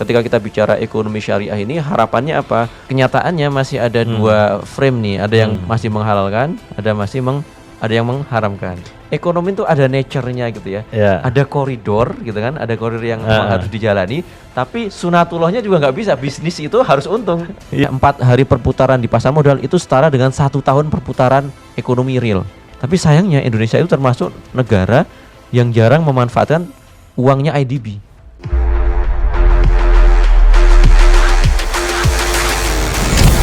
ketika kita bicara ekonomi syariah ini harapannya apa? Kenyataannya masih ada dua frame nih, ada yang masih menghalalkan, ada yang mengharamkan. Ekonomi itu ada nature-nya gitu ya. Ada koridor gitu kan, ada koridor yang harus dijalani, tapi sunatullahnya juga nggak bisa. Bisnis itu harus untung. 4 hari perputaran di pasar modal itu setara dengan 1 tahun perputaran ekonomi real. Tapi sayangnya Indonesia itu termasuk negara yang jarang memanfaatkan uangnya IDB.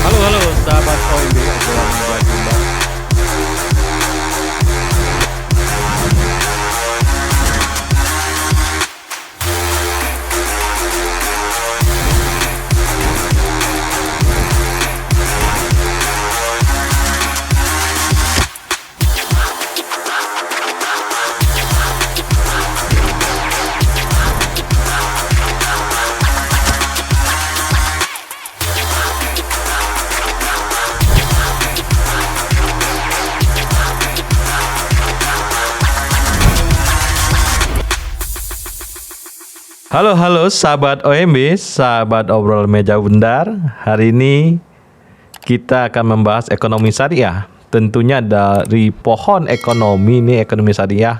Halo sahabat OMB obrolan menjadi Mbak. Halo sahabat OMB, sahabat obrolan meja bundar. Hari ini kita akan membahas ekonomi syariah. Tentunya dari pohon ekonomi ini, ekonomi syariah,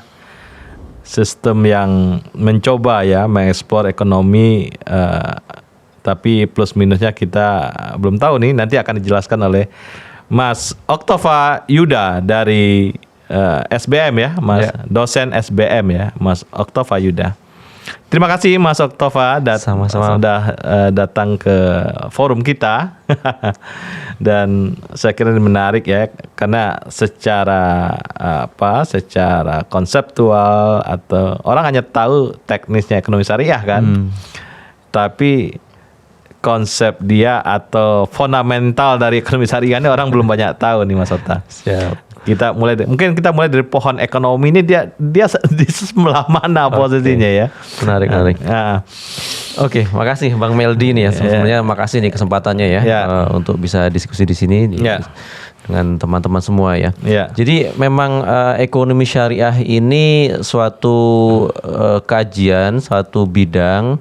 sistem yang mencoba ya mengeksplor ekonomi, tapi plus minusnya kita belum tahu nih. Nanti akan dijelaskan oleh Mas Oktova Yuda dari SBM ya, dosen SBM ya, Mas Oktova Yuda. Terima kasih Mas Oktova sudah datang ke forum kita. Dan saya kira ini menarik ya, karena secara konseptual atau orang hanya tahu teknisnya ekonomi syariah kan. Tapi konsep dia atau fundamental dari ekonomi syariah ini orang belum banyak tahu nih Mas Okta. Siap. Mungkin kita mulai dari pohon ekonomi ini, dia di sebelah mana posisinya ya. Menarik. Oke, makasih Bang Meldi nih ya. Sebenarnya makasih nih kesempatannya ya, untuk bisa diskusi di sini dengan teman-teman semua ya. Jadi memang ekonomi syariah ini suatu kajian, suatu bidang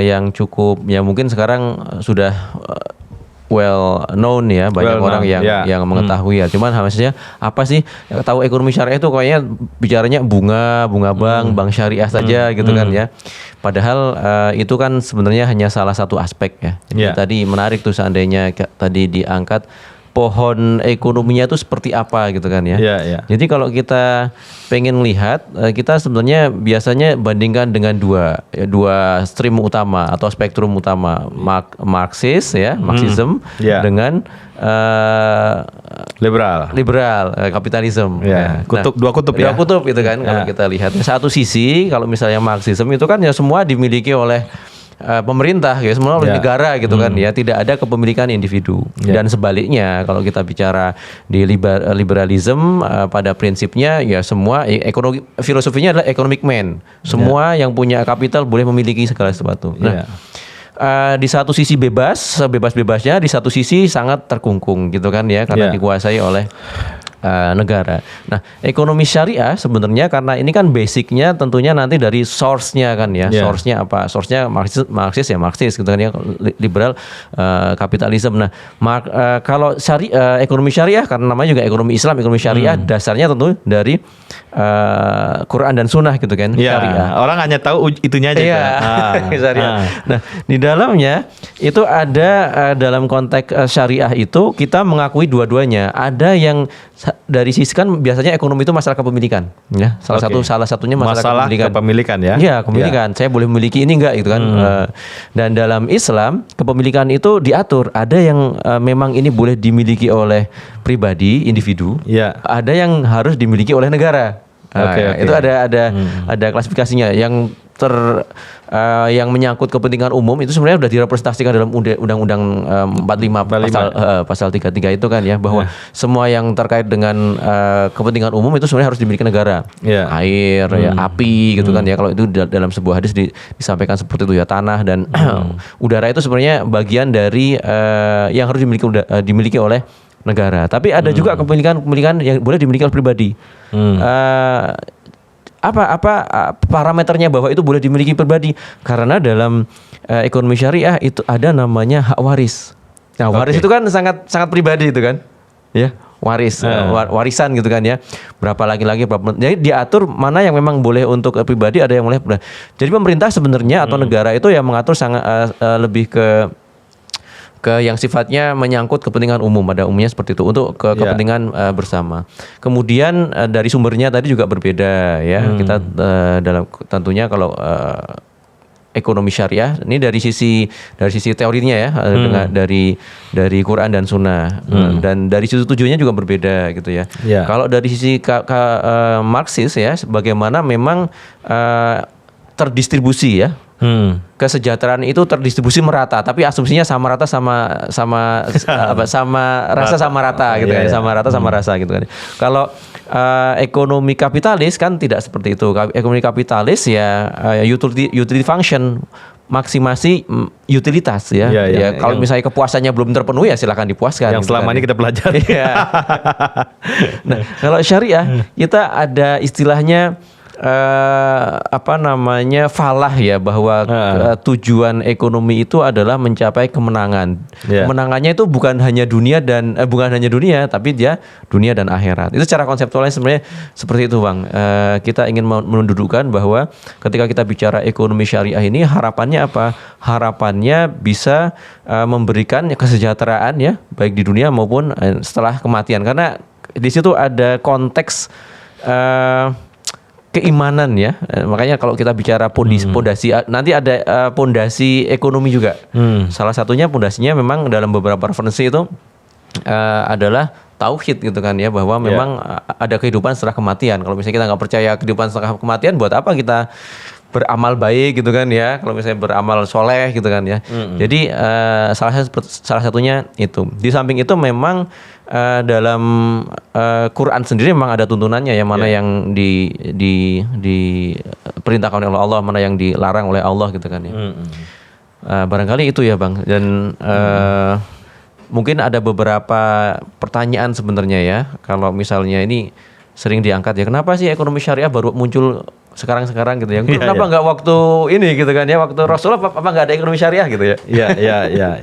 yang cukup ya, mungkin sekarang sudah well known ya, banyak orang yang mengetahui ya. Cuman maksudnya apa sih, tahu ekonomi syariah itu kayaknya bicaranya bunga bank syariah saja gitu kan ya. Padahal itu kan sebenarnya hanya salah satu aspek ya. Jadi tadi menarik tuh seandainya tadi diangkat pohon ekonominya itu seperti apa gitu kan ya. Jadi kalau kita pengen lihat, kita sebenarnya biasanya bandingkan dengan dua stream utama atau spektrum utama, Marxis ya, Marxism dengan liberal kapitalisme. Dua kutub ya. Dua kutub itu kan kalau kita lihat. Satu sisi kalau misalnya Marxism itu kan ya semua dimiliki oleh pemerintah ya, semua oleh negara gitu kan ya, tidak ada kepemilikan individu. Dan sebaliknya kalau kita bicara di liberalism, pada prinsipnya ya semua ekonomi, filosofinya adalah economic man. Semua yang punya kapital boleh memiliki segala sesuatu. Nah, di satu sisi bebas-bebasnya, di satu sisi sangat terkungkung gitu kan ya, karena dikuasai oleh negara. Nah, ekonomi syariah sebenarnya karena ini kan basicnya tentunya nanti dari source-nya kan ya. Source-nya apa? Source-nya Marxis gitu kan ya, liberal kapitalisme. Nah, kalau ekonomi syariah karena namanya juga ekonomi Islam, ekonomi syariah dasarnya tentu dari Quran dan Sunnah gitu kan. Syariah. Orang hanya tahu itunya aja. Syariah. Nah, di dalamnya itu ada dalam konteks syariah itu kita mengakui dua-duanya. Ada yang dari sisi kan biasanya ekonomi itu masalah kepemilikan ya. Salah satunya masalah kepemilikan ya. Iya, kepemilikan. Saya boleh memiliki ini enggak gitu kan. Dan dalam Islam kepemilikan itu diatur. Ada yang memang ini boleh dimiliki oleh pribadi, individu. Ada yang harus dimiliki oleh negara. Itu ada klasifikasinya. Yang yang menyangkut kepentingan umum itu sebenarnya sudah direpresentasikan dalam Undang-Undang 45 pasal 33 itu kan ya, bahwa semua yang terkait dengan kepentingan umum itu sebenarnya harus dimiliki negara. Air, api gitu kan ya. Kalau itu dalam sebuah hadis disampaikan seperti itu ya, tanah dan udara itu sebenarnya bagian dari yang harus dimiliki oleh negara. Tapi ada juga kepemilikan yang boleh dimiliki oleh pribadi. Apa parameternya bahwa itu boleh dimiliki pribadi? Karena dalam ekonomi syariah itu ada namanya hak waris. Nah, waris itu kan sangat pribadi itu kan, ya, warisan gitu kan ya. Berapa laki-laki, berapa. Jadi diatur mana yang memang boleh untuk pribadi, ada yang boleh. Jadi pemerintah sebenarnya atau negara itu yang mengatur sangat lebih ke yang sifatnya menyangkut kepentingan umum, pada umumnya seperti itu, untuk kepentingan bersama. Kemudian dari sumbernya tadi juga berbeda ya. Kita dalam tentunya kalau ekonomi syariah ini dari sisi teorinya ya, dari Quran dan Sunnah, dan dari sisi tujuannya juga berbeda gitu ya. Kalau dari sisi Marxis ya, bagaimana memang terdistribusi ya. Kesejahteraan itu terdistribusi merata, tapi asumsinya sama rata sama rata gitu kan, sama rata sama rasa gitu kan. Kalau ekonomi kapitalis kan tidak seperti itu. Ekonomi kapitalis ya utility function, maksimasi utilitas ya. Kalau misalnya kepuasannya belum terpenuhi ya silakan dipuaskan. Yang gitu selama ini kita pelajari. Nah, kalau syariah kita ada istilahnya falah ya, bahwa tujuan ekonomi itu adalah mencapai kemenangan. Kemenangannya itu bukan hanya dunia tapi dia dunia dan akhirat. Itu secara konseptualnya sebenarnya seperti itu, Bang. Kita ingin mendudukkan bahwa ketika kita bicara ekonomi syariah ini, harapannya apa? Harapannya bisa memberikan kesejahteraan ya, baik di dunia maupun setelah kematian. Karena di situ ada konteks keimanan ya, makanya kalau kita bicara pondasi, nanti ada pondasi ekonomi juga. Salah satunya pondasinya memang dalam beberapa referensi itu adalah tauhid gitu kan ya, bahwa memang ada kehidupan setelah kematian. Kalau misalnya kita nggak percaya kehidupan setelah kematian, buat apa kita beramal baik gitu kan ya, kalau misalnya beramal soleh gitu kan ya. Jadi salah satunya itu. Di samping itu memang dalam Quran sendiri memang ada tuntunannya ya, mana yang diperintahkan oleh Allah, mana yang dilarang oleh Allah gitu kan ya. Barangkali itu ya, Bang. Dan mungkin ada beberapa pertanyaan sebenarnya ya, kalau misalnya ini sering diangkat ya, kenapa sih ekonomi syariah baru muncul sekarang gitu ya? Kenapa nggak waktu ini gitu kan ya, waktu Rasulullah apa nggak ada ekonomi syariah gitu ya? Iya.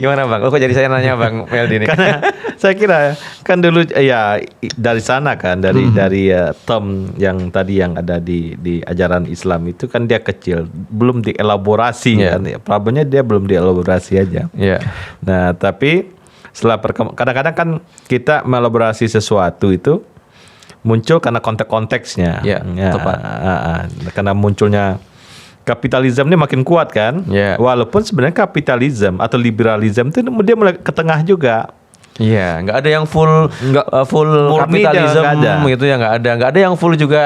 Gimana, Bang? Kok jadi saya nanya Bang Meldi ini? Karena saya kira kan dulu ya dari sana kan, dari term yang tadi yang ada di ajaran Islam itu kan dia kecil, belum dielaborasi kan. Problemnya dia belum dielaborasi aja. Nah, tapi setelah kadang-kadang kan kita melaborasi sesuatu itu muncul karena konteks-konteksnya. Karena munculnya kapitalisme ini makin kuat kan. Walaupun sebenarnya kapitalisme atau liberalisme itu dia mulai ke tengah juga. Nggak ada yang full kapitalisme gitu ya, nggak ada yang full juga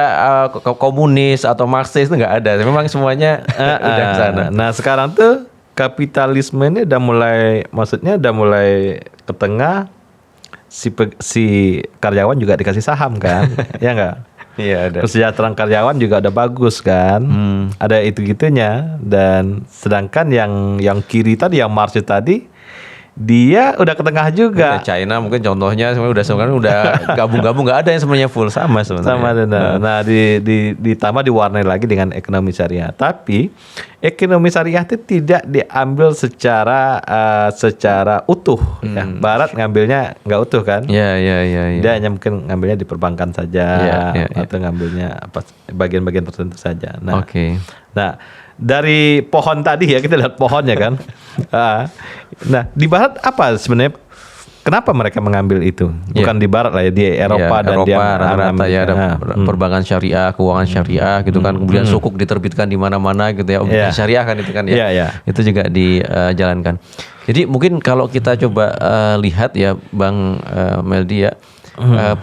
komunis atau Marxis, itu nggak ada. Memang semuanya udah ke sana. Nah, sekarang tuh kapitalisme ini udah mulai ke tengah. Si karyawan juga dikasih saham kan, ya nggak? Iya, ada. Kesejahteraan karyawan juga udah bagus kan, ada itu-gitunya. Dan sedangkan yang kiri tadi, yang Marxis tadi, dia udah ke tengah juga. China mungkin contohnya sebenarnya udah gabung-gabung, nggak ada yang sebenarnya full sama sebenarnya. Nah, ditambah diwarnai lagi dengan ekonomi syariah. Tapi ekonomi syariah itu tidak diambil secara utuh. Barat ngambilnya nggak utuh kan? Dia hanya mungkin ngambilnya di perbankan saja, atau ngambilnya bagian-bagian tertentu saja. Nah, dari pohon tadi ya, kita lihat pohonnya kan. Nah, di Barat apa sebenarnya? Kenapa mereka mengambil itu? Bukan di Barat lah ya, di Eropa dan di rata-rata ya, ada perbankan syariah, keuangan syariah gitu kan. Kemudian sukuk diterbitkan di mana-mana gitu ya, obligasi syariah kan itu kan ya. Itu juga dijalankan. Jadi mungkin kalau kita coba lihat ya, Bang Meldi ya.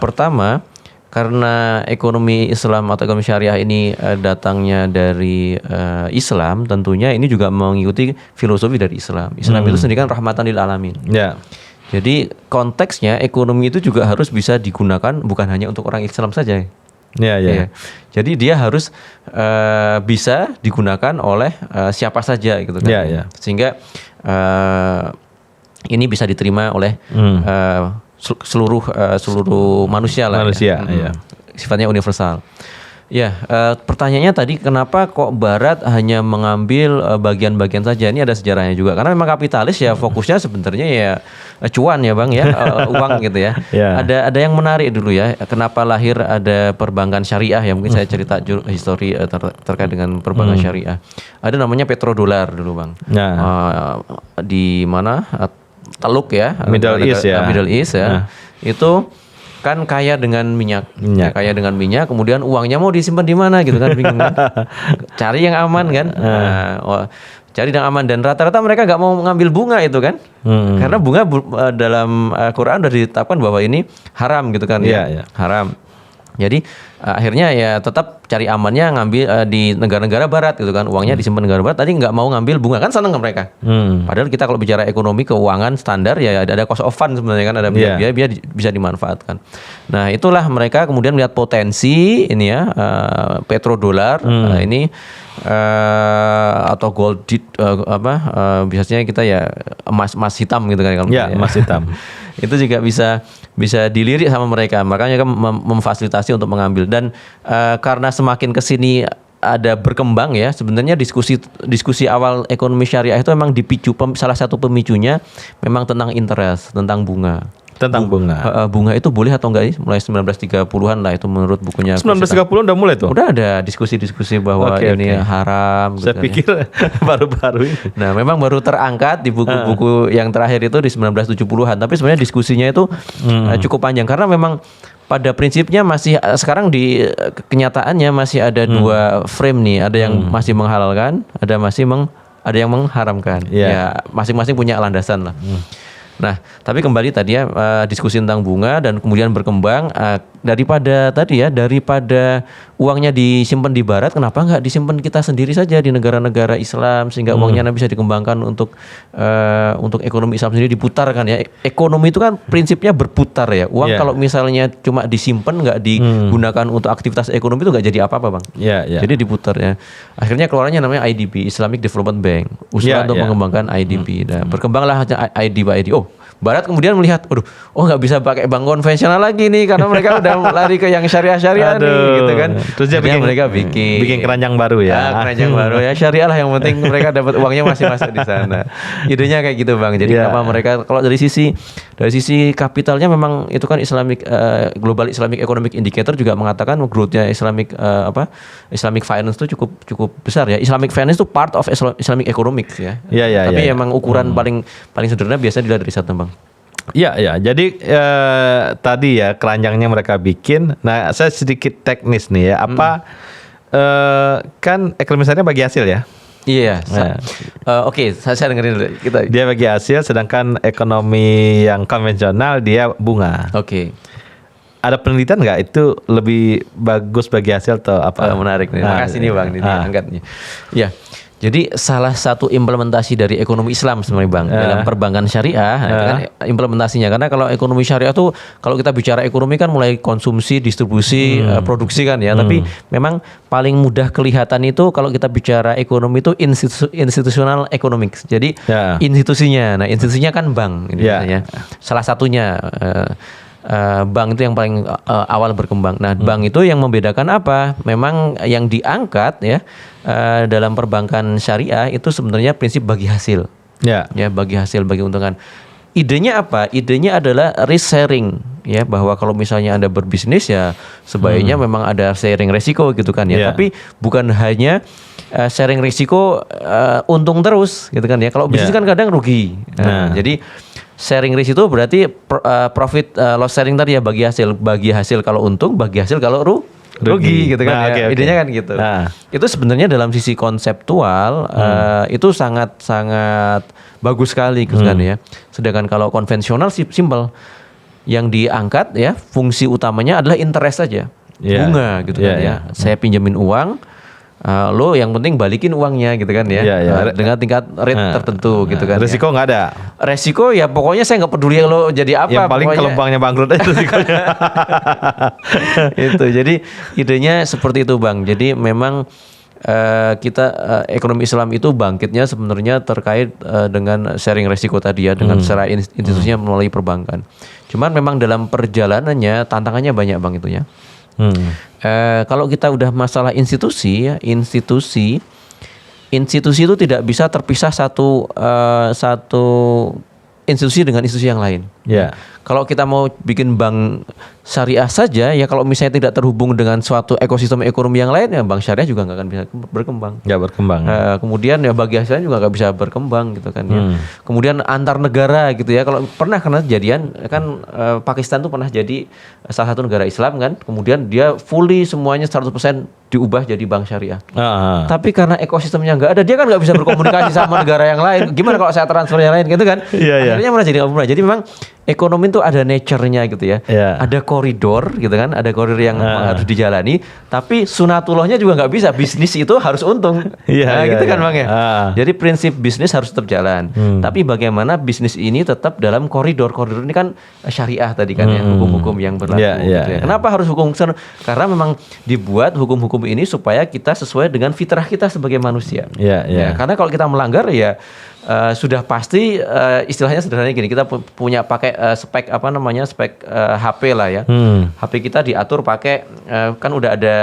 Pertama, karena ekonomi Islam atau ekonomi syariah ini datangnya dari Islam, tentunya ini juga mengikuti filosofi dari Islam. Islam itu sendiri kan rahmatan lil alamin. Jadi konteksnya ekonomi itu juga harus bisa digunakan bukan hanya untuk orang Islam saja. Jadi dia harus bisa digunakan oleh siapa saja gitu kan. Sehingga ini bisa diterima oleh seluruh manusia lah. Sifatnya universal. Ya, pertanyaannya tadi kenapa kok Barat hanya mengambil bagian-bagian saja? Ini ada sejarahnya juga. Karena memang kapitalis ya fokusnya sebenarnya ya cuan ya Bang ya, uang gitu ya. Ada yang menarik dulu ya. Kenapa lahir ada perbankan syariah ya? Mungkin saya cerita histori terkait dengan perbankan syariah. Ada namanya petrodolar dulu Bang. Di mana? Teluk ya, Middle East ya. Middle East ya. Itu kan kaya dengan minyak. Kaya dengan minyak, kemudian uangnya mau disimpan di mana gitu kan, bingung kan. Cari yang aman kan. Cari yang aman, dan rata-rata mereka nggak mau mengambil bunga itu kan. Karena bunga dalam Quran sudah ditetapkan bahwa ini haram gitu kan ya. Haram. Jadi akhirnya ya tetap cari amannya ngambil di negara-negara Barat gitu kan, uangnya disimpan negara Barat. Tadi nggak mau ngambil bunga, kan seneng ke mereka. Padahal kita kalau bicara ekonomi keuangan standar ya ada cost of fund sebenarnya kan, ada biaya bisa dimanfaatkan. Nah itulah mereka kemudian melihat potensi ini ya, petrodolar ini atau gold biasanya kita ya emas hitam gitu kan kalau emas hitam. Itu juga bisa dilirik sama mereka, makanya kan memfasilitasi untuk mengambil. Dan karena semakin kesini ada berkembang ya, sebenarnya diskusi awal ekonomi syariah itu memang dipicu, salah satu pemicunya memang tentang interest, tentang bunga. Bunga itu boleh atau enggak sih? Mulai 1930-an lah itu menurut bukunya. 1930 udah mulai tuh? Udah ada diskusi-diskusi bahwa ini haram. Saya pikir baru-baru ini. Nah memang baru terangkat di buku-buku yang terakhir itu di 1970-an. Tapi sebenarnya diskusinya itu cukup panjang. Karena memang pada prinsipnya masih sekarang di kenyataannya masih ada dua frame nih. Ada yang masih menghalalkan, ada yang mengharamkan. Ya masing-masing punya landasan lah. Nah, tapi kembali tadi ya, diskusi tentang bunga dan kemudian berkembang daripada uangnya disimpan di Barat, kenapa nggak disimpan kita sendiri saja di negara-negara Islam sehingga uangnya bisa dikembangkan untuk ekonomi Islam sendiri diputarkan ya. Ekonomi itu kan prinsipnya berputar ya. Uang kalau misalnya cuma disimpan nggak digunakan untuk aktivitas ekonomi itu nggak jadi apa-apa Bang. Jadi diputar ya. Akhirnya keluarannya namanya IDB, Islamic Development Bank, usaha untuk mengembangkan IDB. Nah, berkembanglah IDB. Barat kemudian melihat, nggak bisa pakai bank konvensional lagi nih karena mereka udah lari ke yang syariah nih gitu kan. Terus mereka bikin keranjang baru ya. Keranjang baru ya, syariah lah yang penting mereka dapat uangnya masih masuk di sana. Idenya kayak gitu Bang. Jadi kenapa mereka kalau dari sisi kapitalnya memang itu kan Global Islamic Economic Indicator juga mengatakan growth-nya Islamic finance itu cukup besar ya. Islamic finance itu part of Islamic economics ya. Tapi memang ukuran paling sederhana biasanya dilihat dari satu Bang. Iya. Jadi tadi ya keranjangnya mereka bikin. Nah, saya sedikit teknis nih ya. Kan ekonomi syariah bagi hasil ya. Iya. Oke, saya dengerin dulu. Dia bagi hasil, sedangkan ekonomi yang konvensional dia bunga. Oke. Ada penelitian nggak itu lebih bagus bagi hasil atau apa? Menarik nih. Makasih nih Bang, ini angkatnya. Iya. Jadi salah satu implementasi dari ekonomi Islam sebenarnya Bang dalam perbankan syariah itu kan implementasinya, karena kalau ekonomi syariah tuh kalau kita bicara ekonomi kan mulai konsumsi, distribusi, produksi kan ya, tapi memang paling mudah kelihatan itu kalau kita bicara ekonomi itu institutional economics. Jadi institusinya. Nah, institusinya kan bank ini biasanya. Salah satunya bank itu yang paling awal berkembang. Nah, bank itu yang membedakan apa? Memang yang diangkat ya dalam perbankan syariah itu sebenarnya prinsip bagi hasil. Ya, bagi hasil, bagi untungan. Idenya apa? Idenya adalah risk sharing ya, bahwa kalau misalnya Anda berbisnis ya sebaiknya memang ada sharing resiko gitu kan ya. Tapi bukan hanya sharing risiko untung terus gitu kan ya. Kalau bisnis kan kadang rugi. Jadi sharing risk itu berarti profit loss sharing tadi ya, bagi hasil kalau untung, bagi hasil kalau rugi gitu kan ya. Idenya kan gitu. Itu sebenarnya dalam sisi konseptual itu sangat bagus sekali gitu kan ya. Sedangkan kalau konvensional simpel. Yang diangkat ya fungsi utamanya adalah interest saja. Bunga gitu kan ya. Saya pinjemin uang, lo yang penting balikin uangnya gitu kan ya, dengan tingkat rate tertentu gitu kan. Resiko nggak ada. Resiko ya pokoknya saya nggak peduli lo jadi apa. Yang paling kalau banknya bangkrut aja resikonya. Itu jadi idenya seperti itu Bang. Jadi memang kita ekonomi Islam itu bangkitnya sebenarnya terkait dengan sharing resiko tadi ya, dengan secara institusinya melalui perbankan. Cuman memang dalam perjalanannya tantangannya banyak Bang itu ya. Kalau kita udah masalah institusi ya, institusi itu tidak bisa terpisah satu institusi dengan institusi yang lain. Ya. Kalau kita mau bikin bank syariah saja, ya kalau misalnya tidak terhubung dengan suatu ekosistem ekonomi yang lain, ya bank syariah juga nggak akan bisa berkembang. Nggak berkembang. Kemudian ya bagi hasilnya juga nggak bisa berkembang gitu kan. Ya. Kemudian antar negara gitu ya. Kalau pernah karena kejadian kan Pakistan tuh pernah jadi salah satu negara Islam kan. Kemudian dia fully semuanya 100% diubah jadi bank syariah. Tapi karena ekosistemnya nggak ada, dia kan nggak bisa berkomunikasi sama negara yang lain. Gimana kalau saya transfer yang lain gitu kan? Akhirnya malah jadi nggak pernah. Jadi memang ekonomi itu ada nature-nya gitu ya. Ada koridor gitu kan, ada koridor yang harus dijalani, tapi sunatullahnya juga nggak bisa. Bisnis itu harus untung. Gitu kan Bang ya. Jadi prinsip bisnis harus tetap jalan. Tapi bagaimana bisnis ini tetap dalam koridor. Koridor ini kan syariah tadi kan ya, hukum-hukum yang berlaku gitu ya. Kenapa harus hukum? Karena memang dibuat hukum-hukum ini supaya kita sesuai dengan fitrah kita sebagai manusia. Karena kalau kita melanggar ya sudah pasti istilahnya sederhananya gini, kita punya pakai spek spek HP lah ya. HP kita diatur pakai kan udah ada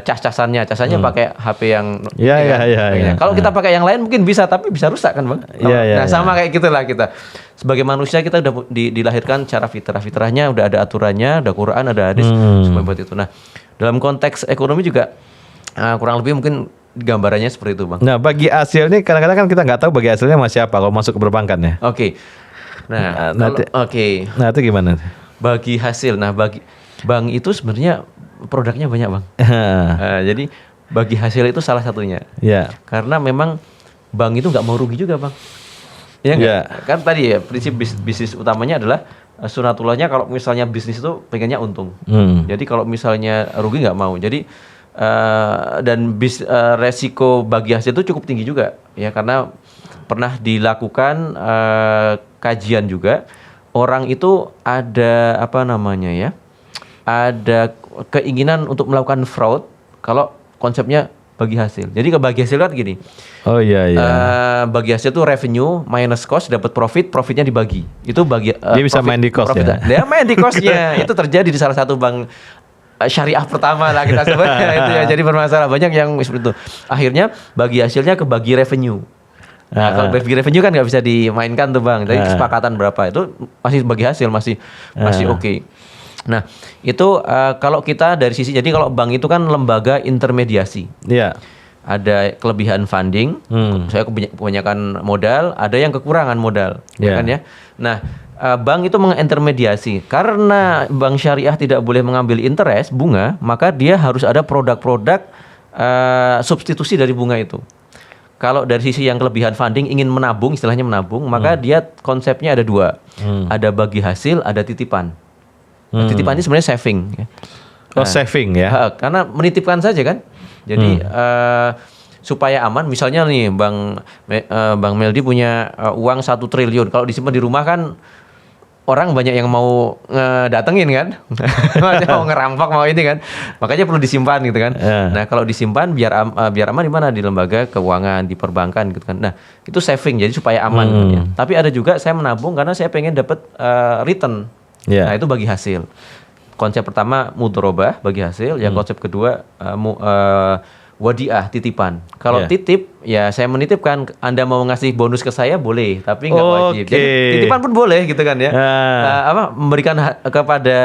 casannya pakai HP yang kalau kita pakai yang lain mungkin bisa, tapi bisa rusak kan Bang. Sama kayak gitulah kita. Sebagai manusia kita udah dilahirkan cara fitrahnya udah ada aturannya, ada Quran, ada hadis semua itu. Nah, dalam konteks ekonomi juga kurang lebih mungkin gambarannya seperti itu Bang. Nah, bagi hasil ini kadang-kadang kan kita nggak tahu bagi hasilnya masih apa kalau masuk ke perbankan ya. Nah, itu gimana? Bagi hasil, bagi bank itu sebenarnya produknya banyak Bang. Jadi bagi hasil itu salah satunya. Karena memang bank itu nggak mau rugi juga Bang. Kan tadi ya prinsip bisnis utamanya adalah sunatullahnya kalau misalnya bisnis itu pengennya untung. Jadi kalau misalnya rugi nggak mau. Jadi dan resiko bagi hasil itu cukup tinggi juga ya, karena pernah dilakukan kajian juga, orang itu ada ada keinginan untuk melakukan fraud kalau konsepnya bagi hasil. Jadi bagi hasil kan gini. Bagi hasil itu revenue minus cost dapat profitnya dibagi. Itu bagi dia bisa main di cost ya. Dia main di costnya. Itu terjadi di salah satu bank syariah pertama lah kita sebutnya itu ya. Jadi bermasalah banyak yang seperti itu. Akhirnya bagi hasilnya ke bagi revenue. Kalau bagi revenue kan nggak bisa dimainkan tuh Bang. Jadi kesepakatan berapa itu masih bagi hasil masih oke. Nah itu kalau kita dari sisi, jadi kalau bank itu kan lembaga intermediasi. Ada kelebihan funding, saya kebanyakan modal, ada yang kekurangan modal, ya kan ya. Nah bank itu mengintermediasi. Karena bank syariah tidak boleh mengambil interest bunga, maka dia harus ada produk-produk substitusi dari bunga itu. Kalau dari sisi yang kelebihan funding ingin menabung, istilahnya menabung, maka dia konsepnya ada dua. Ada bagi hasil, ada titipan. Titipan ini sebenarnya saving. Saving ya. Karena menitipkan saja kan. Jadi supaya aman, misalnya nih Bang Meldi punya uang 1 triliun. Kalau disimpan di rumah kan orang banyak yang mau datengin kan, mau ngerampok, mau ini kan, makanya perlu disimpan gitu kan. Nah kalau disimpan biar aman di mana, di lembaga keuangan, di perbankan gitu kan. Nah itu saving, jadi supaya aman kan ya. Tapi ada juga saya menabung karena saya pengen dapat return. Nah itu bagi hasil. Konsep pertama mudharabah, bagi hasil. Yang konsep kedua wadiah, titipan. Kalau titip, ya saya menitipkan, Anda mau ngasih bonus ke saya boleh, tapi nggak wajib. Jadi titipan pun boleh gitu kan ya. Memberikan kepada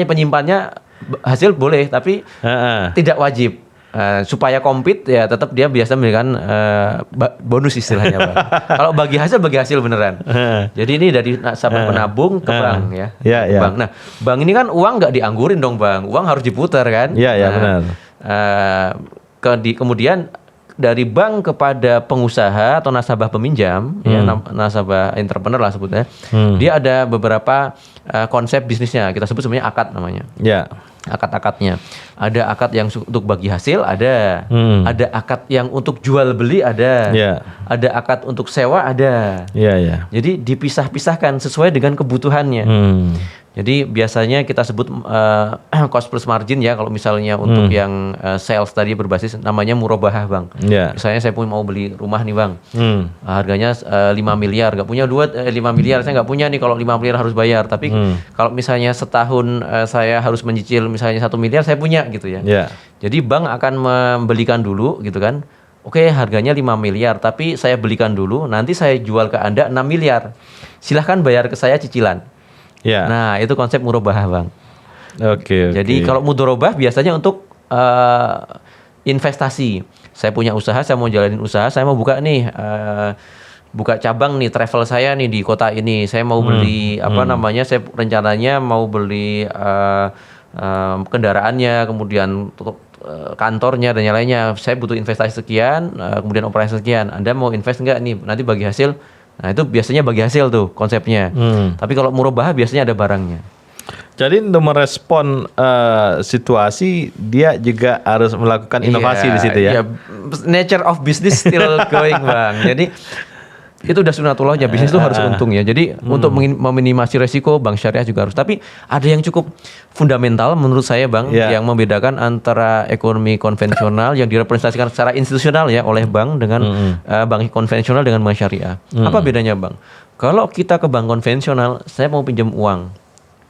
penyimpannya hasil boleh, tapi tidak wajib. Supaya compete ya tetap dia biasa memberikan bonus istilahnya Bang. Kalau bagi hasil beneran. Jadi ini dari nasabah penabung ke bank ya. Bank. Nah bank ini kan uang nggak dianggurin dong Bang, uang harus diputar kan. Benar. Kemudian dari bank kepada pengusaha atau nasabah peminjam, ya, nasabah entrepreneur lah sebutnya, dia ada beberapa konsep bisnisnya, kita sebut sebenarnya akad namanya. Akad-akadnya. Ada akad yang untuk bagi hasil, ada akad yang untuk jual beli, ada akad untuk sewa, ada. Jadi dipisah-pisahkan sesuai dengan kebutuhannya. Jadi biasanya kita sebut cost plus margin ya, kalau misalnya untuk yang sales tadi berbasis namanya murabahah Bang. Misalnya saya mau beli rumah nih Bang, harganya 5 miliar, nggak punya 5 miliar, saya nggak punya nih kalau 5 miliar harus bayar. Tapi kalau misalnya setahun saya harus menyicil misalnya 1 miliar, saya punya gitu ya. Jadi bank akan membelikan dulu gitu kan. Oke, harganya 5 miliar, tapi saya belikan dulu, nanti saya jual ke Anda 6 miliar. Silahkan bayar ke saya cicilan. Nah, itu konsep murabahah Bang. Jadi kalau mudharabah biasanya untuk investasi. Saya punya usaha, saya mau jalanin usaha, saya mau buka nih, buka cabang nih, travel saya nih di kota ini. Saya mau beli saya rencananya mau beli kendaraannya, kemudian kantornya dan yang lainnya. Saya butuh investasi sekian, kemudian operasi sekian. Anda mau invest nggak nih? Nanti bagi hasil. Nah, itu biasanya bagi hasil tuh konsepnya. Tapi kalau murabahah biasanya ada barangnya. Jadi untuk merespon situasi, dia juga harus melakukan inovasi di situ ya. Nature of business still going Bang. Jadi itu udah sunatullahnya, bisnis itu harus untung ya. Jadi untuk meminimasi resiko, bank syariah juga harus. Tapi ada yang cukup fundamental menurut saya Bang, yang membedakan antara ekonomi konvensional yang direpresentasikan secara institusional ya oleh bank dengan bank konvensional dengan bank syariah. Apa bedanya Bang? Kalau kita ke bank konvensional, saya mau pinjam uang.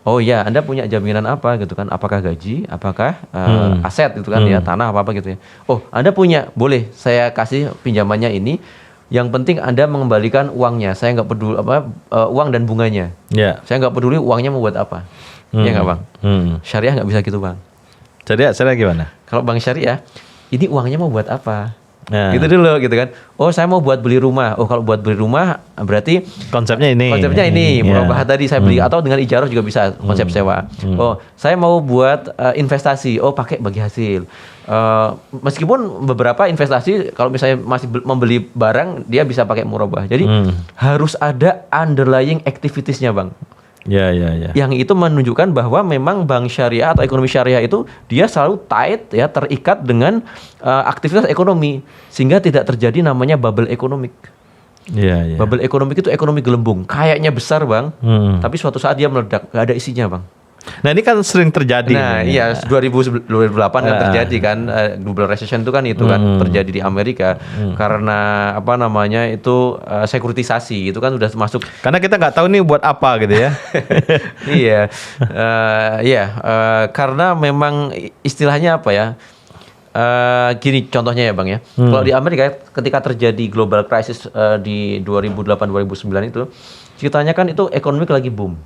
Oh ya, Anda punya jaminan apa gitu kan? Apakah gaji, apakah aset gitu kan ya, tanah apa gitu ya. Oh, Anda punya, boleh saya kasih pinjamannya ini. Yang penting Anda mengembalikan uangnya. Saya nggak peduli uang dan bunganya. Saya nggak peduli uangnya mau buat apa. Ya nggak Bang? Syariah nggak bisa gitu Bang. Syariah gimana? Kalau bank syariah, ini uangnya mau buat apa? Gitu dulu gitu kan. Oh, saya mau buat beli rumah. Oh, kalau buat beli rumah berarti konsepnya ini. Murabahah tadi saya beli, atau dengan ijarah juga bisa konsep sewa. Oh, saya mau buat investasi. Oh, pakai bagi hasil. Meskipun beberapa investasi kalau misalnya masih membeli barang, dia bisa pakai murabahah. Jadi harus ada underlying activitiesnya Bang. Yang itu menunjukkan bahwa memang bank syariah atau ekonomi syariah itu dia selalu tight ya, terikat dengan aktivitas ekonomi, sehingga tidak terjadi namanya bubble ekonomik. Bubble ekonomik itu ekonomi gelembung, kayaknya besar Bang, tapi suatu saat dia meledak, gak ada isinya Bang. Nah ini kan sering terjadi. Nah iya, 2008 kan terjadi kan, global recession itu kan terjadi di Amerika karena itu sekuritisasi itu kan udah masuk. Karena kita nggak tahu nih buat apa gitu ya. Karena memang istilahnya apa ya? Gini contohnya ya Bang ya. Kalau di Amerika ketika terjadi global crisis di 2008-2009 itu, ceritanya kan itu ekonomi lagi boom.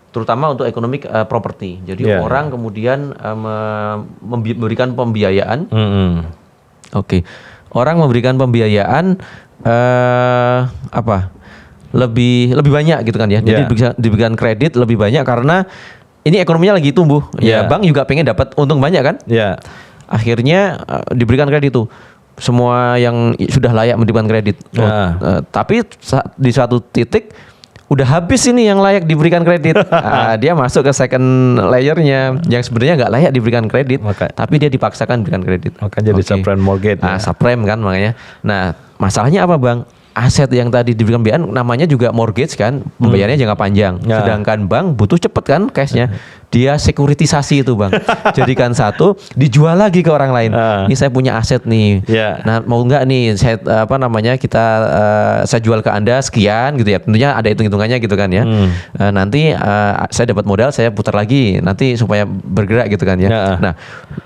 Terutama untuk ekonomi properti. Jadi orang kemudian memberikan pembiayaan. Orang memberikan pembiayaan lebih banyak gitu kan ya. Jadi diberikan kredit lebih banyak karena ini ekonominya lagi tumbuh. Bank juga pengen dapat untung banyak kan? Akhirnya diberikan kredit itu. Semua yang sudah layak mendapatkan kredit. Tapi di suatu titik udah habis ini yang layak diberikan kredit. Dia masuk ke second layernya yang sebenarnya nggak layak diberikan kredit, tapi dia dipaksakan berikan kredit. Jadi subprime mortgage. Subprime kan makanya. Nah, masalahnya apa Bang? Aset yang tadi diberikan pembiayaan namanya juga mortgage kan, pembayarannya jangka panjang. Sedangkan bank butuh cepet kan cashnya. Dia sekuritisasi itu Bang. Jadikan satu, dijual lagi ke orang lain. Ini saya punya aset nih. Nah, mau nggak nih saya saya jual ke Anda sekian gitu ya. Tentunya ada hitung-hitungannya gitu kan ya. Nanti saya dapat modal, saya putar lagi nanti supaya bergerak gitu kan ya. Nah,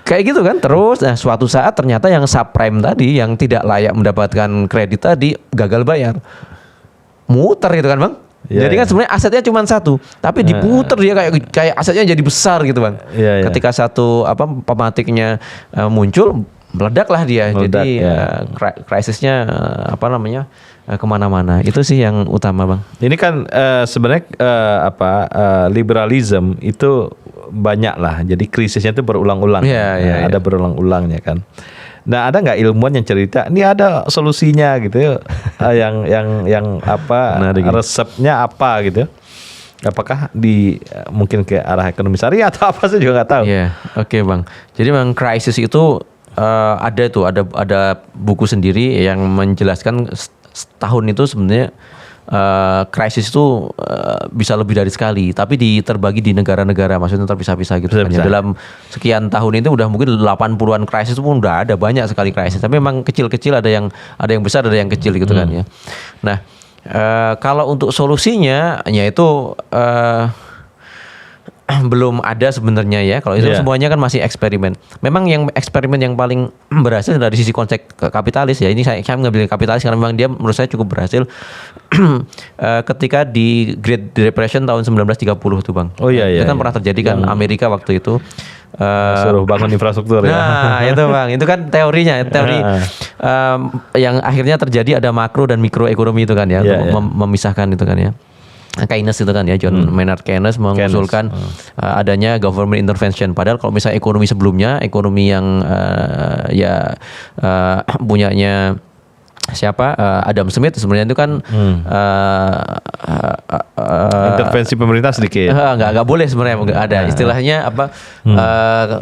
kayak gitu kan terus. Nah, suatu saat ternyata yang subprime tadi yang tidak layak mendapatkan kredit tadi gagal bayar. Muter gitu kan Bang. Jadi kan sebenarnya asetnya cuma satu, tapi diputer dia kayak asetnya jadi besar gitu Bang. Ketika satu pematiknya muncul, meledaklah dia. Jadi krisisnya kemana-mana. Itu sih yang utama Bang. Ini kan sebenarnya liberalism itu banyak lah. Jadi krisisnya itu berulang-ulang. Ada berulang-ulangnya kan. Nah, ada nggak ilmuwan yang cerita ini ada solusinya gitu yang resepnya apa gitu? Apakah mungkin ke arah ekonomi syariah atau apa, saya juga nggak tahu. Oke Bang. Jadi memang krisis itu ada buku sendiri yang menjelaskan setahun itu sebenarnya krisis itu bisa lebih dari sekali, tapi terbagi di negara-negara, maksudnya terpisah-pisah gitu kan. Ya. Dalam sekian tahun ini udah mungkin 80-an krisis pun udah ada banyak sekali krisis, tapi memang kecil-kecil, ada yang besar, ada yang kecil gitu kan ya. Nah, kalau untuk solusinya yaitu belum ada sebenarnya ya. Kalau itu semuanya kan masih eksperimen. Memang yang eksperimen yang paling berhasil dari sisi konsep kapitalis ya. Ini saya ngambil kapitalis karena memang dia menurut saya cukup berhasil. Ketika di Great Depression tahun 1930 tuh Bang. Oh iya. Itu kan pernah terjadi kan Amerika waktu itu. Suruh bangun infrastruktur ya. Nah itu Bang, itu kan teorinya. Teori yang akhirnya terjadi ada makro dan mikro ekonomi itu kan ya. Memisahkan itu kan ya. Keynes itu kan ya, John Maynard Keynes mengusulkan adanya government intervention. Padahal kalau misalnya ekonomi sebelumnya, ekonomi yang punyanya siapa, Adam Smith sebenarnya itu kan intervensi pemerintah sedikit. Nggak boleh sebenarnya ada istilahnya apa,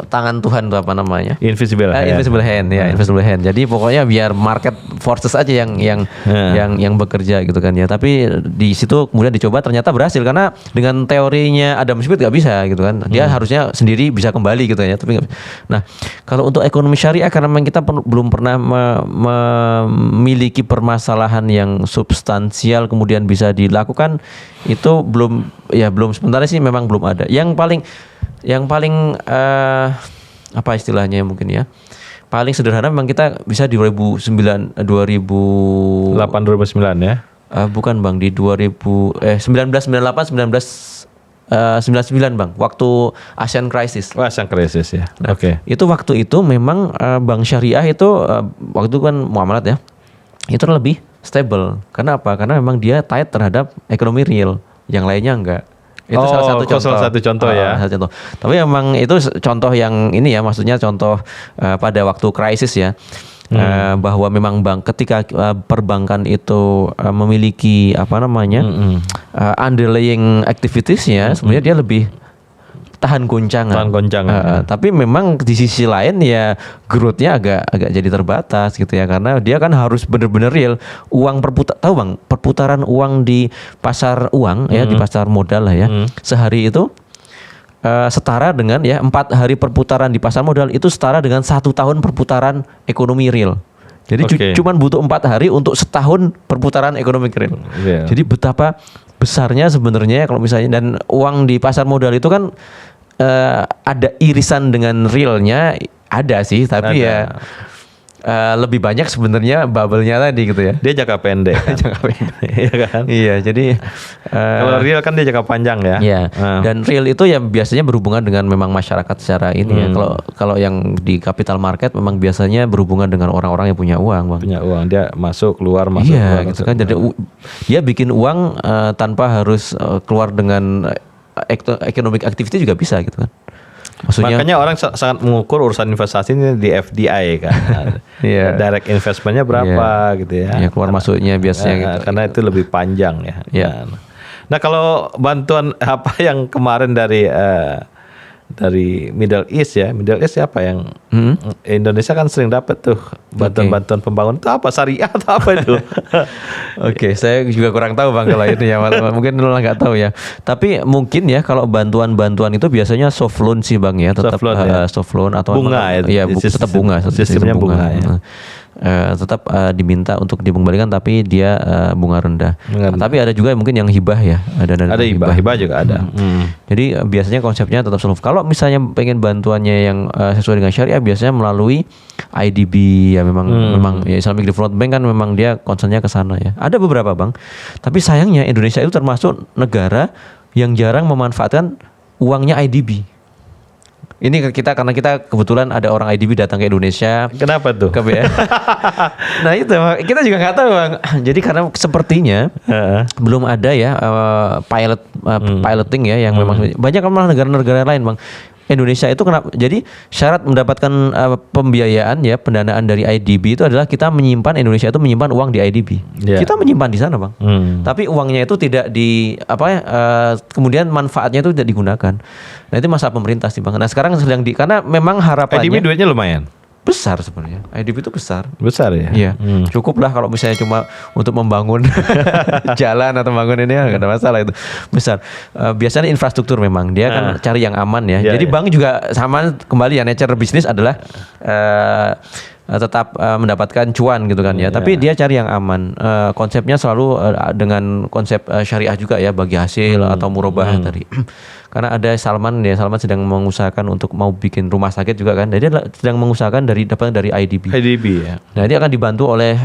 tangan Tuhan itu apa namanya? Invisible hand. Invisible hand ya, invisible hand. Jadi pokoknya biar market forces aja yang bekerja gitu kan ya. Tapi di situ kemudian dicoba ternyata berhasil karena dengan teorinya Adam Smith nggak bisa gitu kan. Dia harusnya sendiri bisa kembali gitu ya. Tapi nah kalau untuk ekonomi syariah karena memang kita belum pernah memiliki permasalahan yang substansial kemudian bisa dilakukan, itu belum sementara sih memang belum ada. Yang paling apa istilahnya mungkin ya, paling sederhana memang kita bisa di 2008 2009 ya. Bukan Bang, di 1998 1999 Bang, waktu Asian Crisis. Asian Crisis ya. Nah, itu waktu itu memang bank syariah itu waktu itu kan muamalat ya, itu lebih stable. Karena apa? Karena memang dia tight terhadap ekonomi real, yang lainnya enggak. Itu salah satu contoh ya. Tapi memang itu contoh yang ini ya, maksudnya contoh pada waktu krisis ya. Bahwa memang ketika perbankan itu memiliki apa namanya underlying activities ya, sebenarnya dia lebih tahan goncangan. Tapi memang di sisi lain ya growth-nya agak jadi terbatas gitu ya, karena dia kan harus benar-benar real. Uang tahu Bang, perputaran uang di pasar uang ya, di pasar modal lah ya. Sehari itu setara dengan ya 4 hari perputaran di pasar modal itu setara dengan 1 tahun perputaran ekonomi real. Jadi cuman butuh 4 hari untuk setahun perputaran ekonomi real. Jadi betapa besarnya sebenarnya kalau misalnya, dan uang di pasar modal itu kan ada irisan dengan realnya, ada sih, tapi ya lebih banyak sebenarnya bubble-nya tadi gitu ya. Dia jangka pendek. Iya kan? Iya, jadi kalau real kan dia jangka panjang ya. Iya. Dan real itu ya biasanya berhubungan dengan memang masyarakat secara ini ya. Kalau yang di capital market memang biasanya berhubungan dengan orang-orang yang punya uang, Bang. Punya uang, dia masuk keluar keluar, gitu kan. Jadi dia bikin uang tanpa harus keluar dengan economic activity juga bisa gitu kan. Maksudnya, makanya orang sangat mengukur urusan investasi ini di FDI kan. Direct investmentnya berapa gitu ya. Keluar masuknya biasanya gitu. Karena itu lebih panjang ya. Nah kalau bantuan apa yang kemarin dari Middle East ya. Middle East siapa yang Indonesia kan sering dapat tuh bantuan pembangunan itu apa, syariah atau apa itu? Saya juga kurang tahu Bang kalau itu ya. Mungkin lu nggak tahu ya. Tapi mungkin ya kalau bantuan-bantuan itu biasanya soft loan sih Bang ya, tetap soft loan atau bunga ya, tetap bunga, sistemnya bunga ya. Tetap diminta untuk dikembalikan tapi dia bunga rendah. Tapi ada juga mungkin yang hibah ya, ada hibah juga ada. Jadi biasanya konsepnya tetap soft. Kalau misalnya pengen bantuannya yang sesuai dengan syariah biasanya melalui IDB ya, memang ya, Islamic Development Bank kan memang dia concernnya ke sana ya. Ada beberapa Bang. Tapi sayangnya Indonesia itu termasuk negara yang jarang memanfaatkan uangnya IDB. Ini karena kita kebetulan ada orang IDB datang ke Indonesia. Kenapa tuh? Nah itu kita juga nggak tahu Bang. Jadi karena sepertinya belum ada ya piloting ya yang memang banyak malah negara-negara lain Bang. Indonesia itu kenapa? Jadi syarat mendapatkan pembiayaan ya, pendanaan dari IDB itu adalah kita Indonesia itu menyimpan uang di IDB. Kita menyimpan di sana Bang. Tapi uangnya itu tidak kemudian manfaatnya itu tidak digunakan. Nah itu masalah pemerintah sih Bang. Nah sekarang karena memang harapannya IDB duitnya lumayan. besar sebenarnya. IDB itu besar. Besar ya? Iya. Cukup lah kalau misalnya cuma untuk membangun jalan atau membangun ini nggak ada masalah itu. Besar. Biasanya infrastruktur memang dia kan cari yang aman ya. Jadi bank juga sama kembali ya, nature bisnis adalah tetap mendapatkan cuan gitu kan ya. Tapi dia cari yang aman. Konsepnya selalu dengan konsep syariah juga ya, bagi hasil atau murabah tadi. Karena ada Salman sedang mengusahakan untuk mau bikin rumah sakit juga kan. Jadi dia sedang mengusahakan dari IDB. IDB ya. Nah, dia akan dibantu oleh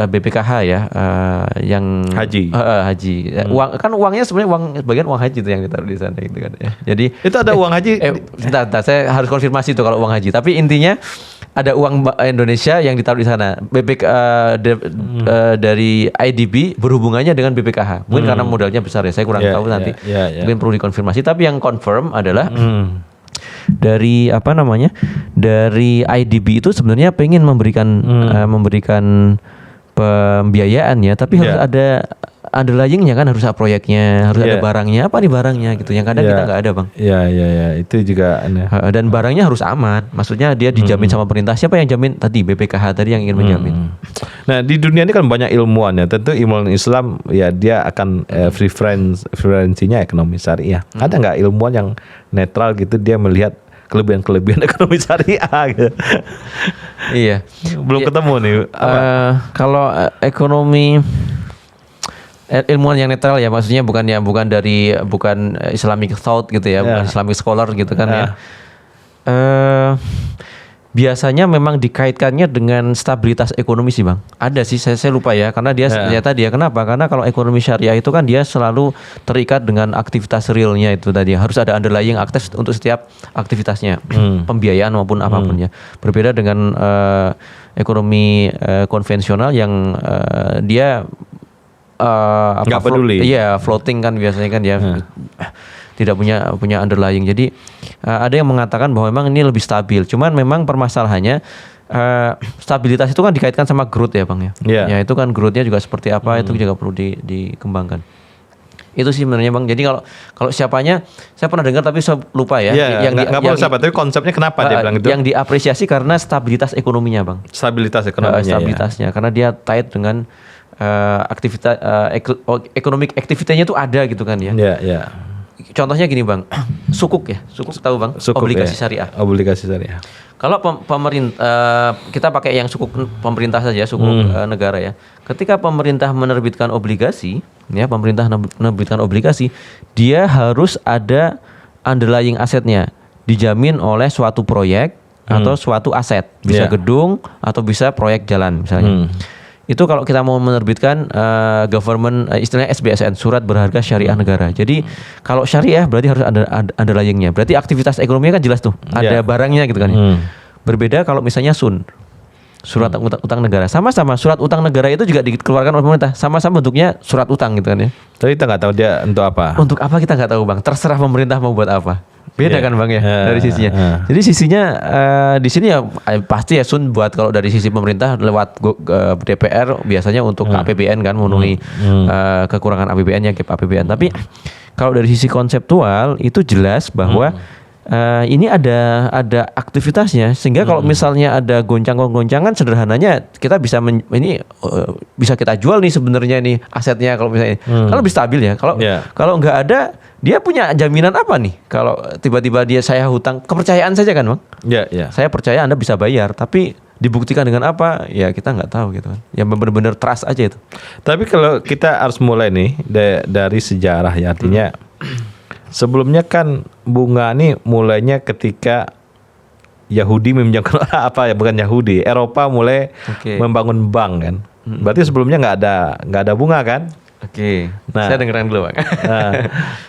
BPKH ya, yang haji. Uangnya sebenarnya sebagian uang haji itu yang ditaruh di sana gitu kan ya. Jadi itu ada uang haji. Bentar, saya harus konfirmasi itu kalau uang haji. Tapi intinya ada uang Indonesia yang ditaruh di sana. Dari IDB berhubungannya dengan BPKH. Mungkin karena modalnya besar ya. Saya kurang tahu nanti. Mungkin perlu dikonfirmasi. Tapi yang confirm adalah dari dari IDB itu sebenarnya pengen memberikan pembiayaan ya. Tapi harus ada underlying-nya kan, harus ada proyeknya, harus ada barangnya. Apa nih barangnya gitu? Yang kadang kita nggak ada, Bang. Iya. Itu juga aneh. Dan barangnya harus aman. Maksudnya dia dijamin sama pemerintah. Siapa yang jamin? Tadi BPKH tadi yang ingin menjamin. Nah, di dunia ini kan banyak ilmuwan ya. Tentu ilmuwan Islam ya dia akan preferensinya ekonomi syariah. Ada nggak ilmuwan yang netral gitu, dia melihat kelebihan ekonomi syariah gitu? Iya. Belum ketemu nih. Kalau ekonomi ilmuwan yang netral ya, maksudnya bukan Islamic thought gitu ya, bukan Islamic scholar gitu kan ya. Biasanya memang dikaitkannya dengan stabilitas ekonomi sih, Bang. Ada sih, saya lupa ya, karena dia ternyata kenapa? Karena kalau ekonomi syariah itu kan dia selalu terikat dengan aktivitas realnya itu tadi. Harus ada underlying aktivitas untuk setiap aktivitasnya, pembiayaan maupun apapun ya. Berbeda dengan ekonomi konvensional yang dia nggak peduli. Iya, floating kan biasanya kan dia tidak punya underlying. Jadi ada yang mengatakan bahwa memang ini lebih stabil. Cuman memang permasalahannya stabilitas itu kan dikaitkan sama growth ya, Bang ya. Ya itu kan growth-nya juga seperti apa, itu juga perlu dikembangkan. Itu sih sebenarnya, Bang. Jadi kalau siapanya saya pernah dengar tapi saya lupa ya. Nggak perlu siapa, tapi konsepnya kenapa dia bilang itu? Yang diapresiasi karena stabilitas ekonominya, Bang. Stabilitas ekonominya. Stabilitasnya karena dia tied dengan aktivitas economic activity-nya itu ada gitu kan ya. Iya. Contohnya gini, Bang. Sukuk tahu, Bang? Obligasi syariah. Obligasi syariah. Kalau pemerintah kita pakai yang sukuk pemerintah saja, sukuk negara ya. Ketika pemerintah menerbitkan obligasi, dia harus ada underlying asetnya, dijamin oleh suatu proyek atau suatu aset, bisa gedung atau bisa proyek jalan misalnya. Itu kalau kita mau menerbitkan government istilahnya SBSN, surat berharga syariah negara. Jadi kalau syariah berarti harus ada underlying-nya. Berarti aktivitas ekonominya kan jelas tuh, ada barangnya gitu kan. Berbeda kalau misalnya surat utang negara. Sama-sama surat utang negara itu juga dikeluarkan oleh pemerintah. Sama-sama bentuknya surat utang gitu kan ya. Tapi kita nggak tahu dia untuk apa. Untuk apa kita nggak tahu, Bang. Terserah pemerintah mau buat apa. Beda kan, Bang ya, dari sisinya. Jadi sisinya di sini ya pasti ya buat kalau dari sisi pemerintah lewat DPR biasanya untuk APBN kan, memenuhi kekurangan APBN-nya, gap APBN. Tapi kalau dari sisi konseptual itu jelas bahwa ini ada aktivitasnya, sehingga kalau misalnya ada goncangan sederhananya kita bisa bisa kita jual nih sebenarnya nih asetnya kalau misalnya kalau lebih stabil ya. Kalau nggak ada, dia punya jaminan apa nih? Kalau tiba-tiba saya hutang, kepercayaan saja kan, Bang? Iya. Saya percaya Anda bisa bayar, tapi dibuktikan dengan apa? Ya kita nggak tahu gitu kan. Ya benar-benar trust aja itu. Tapi kalau kita harus mulai nih dari sejarah ya, artinya sebelumnya kan bunga nih mulainya ketika Yahudi meminjamkan bukan Yahudi, Eropa mulai membangun bank kan. Berarti sebelumnya nggak ada bunga kan? Oke. Nah, saya dengerin dulu, Bang.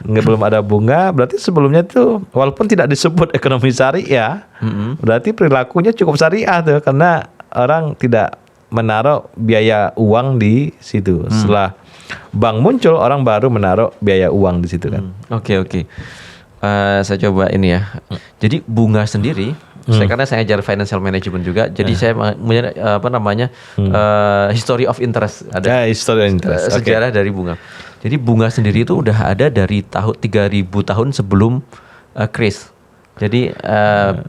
Belum ada bunga, berarti sebelumnya tuh walaupun tidak disebut ekonomi syariah, berarti perilakunya cukup syariah tuh, karena orang tidak menaruh biaya uang di situ. Setelah bank muncul, orang baru menaruh biaya uang di situ kan. Oke. Saya coba ini ya. Jadi bunga sendiri, karena saya ajar financial management juga, jadi saya punya history of interest, ada history of interest, sejarah dari bunga. Jadi bunga sendiri itu udah ada dari tahun 3000 tahun sebelum Kris. Jadi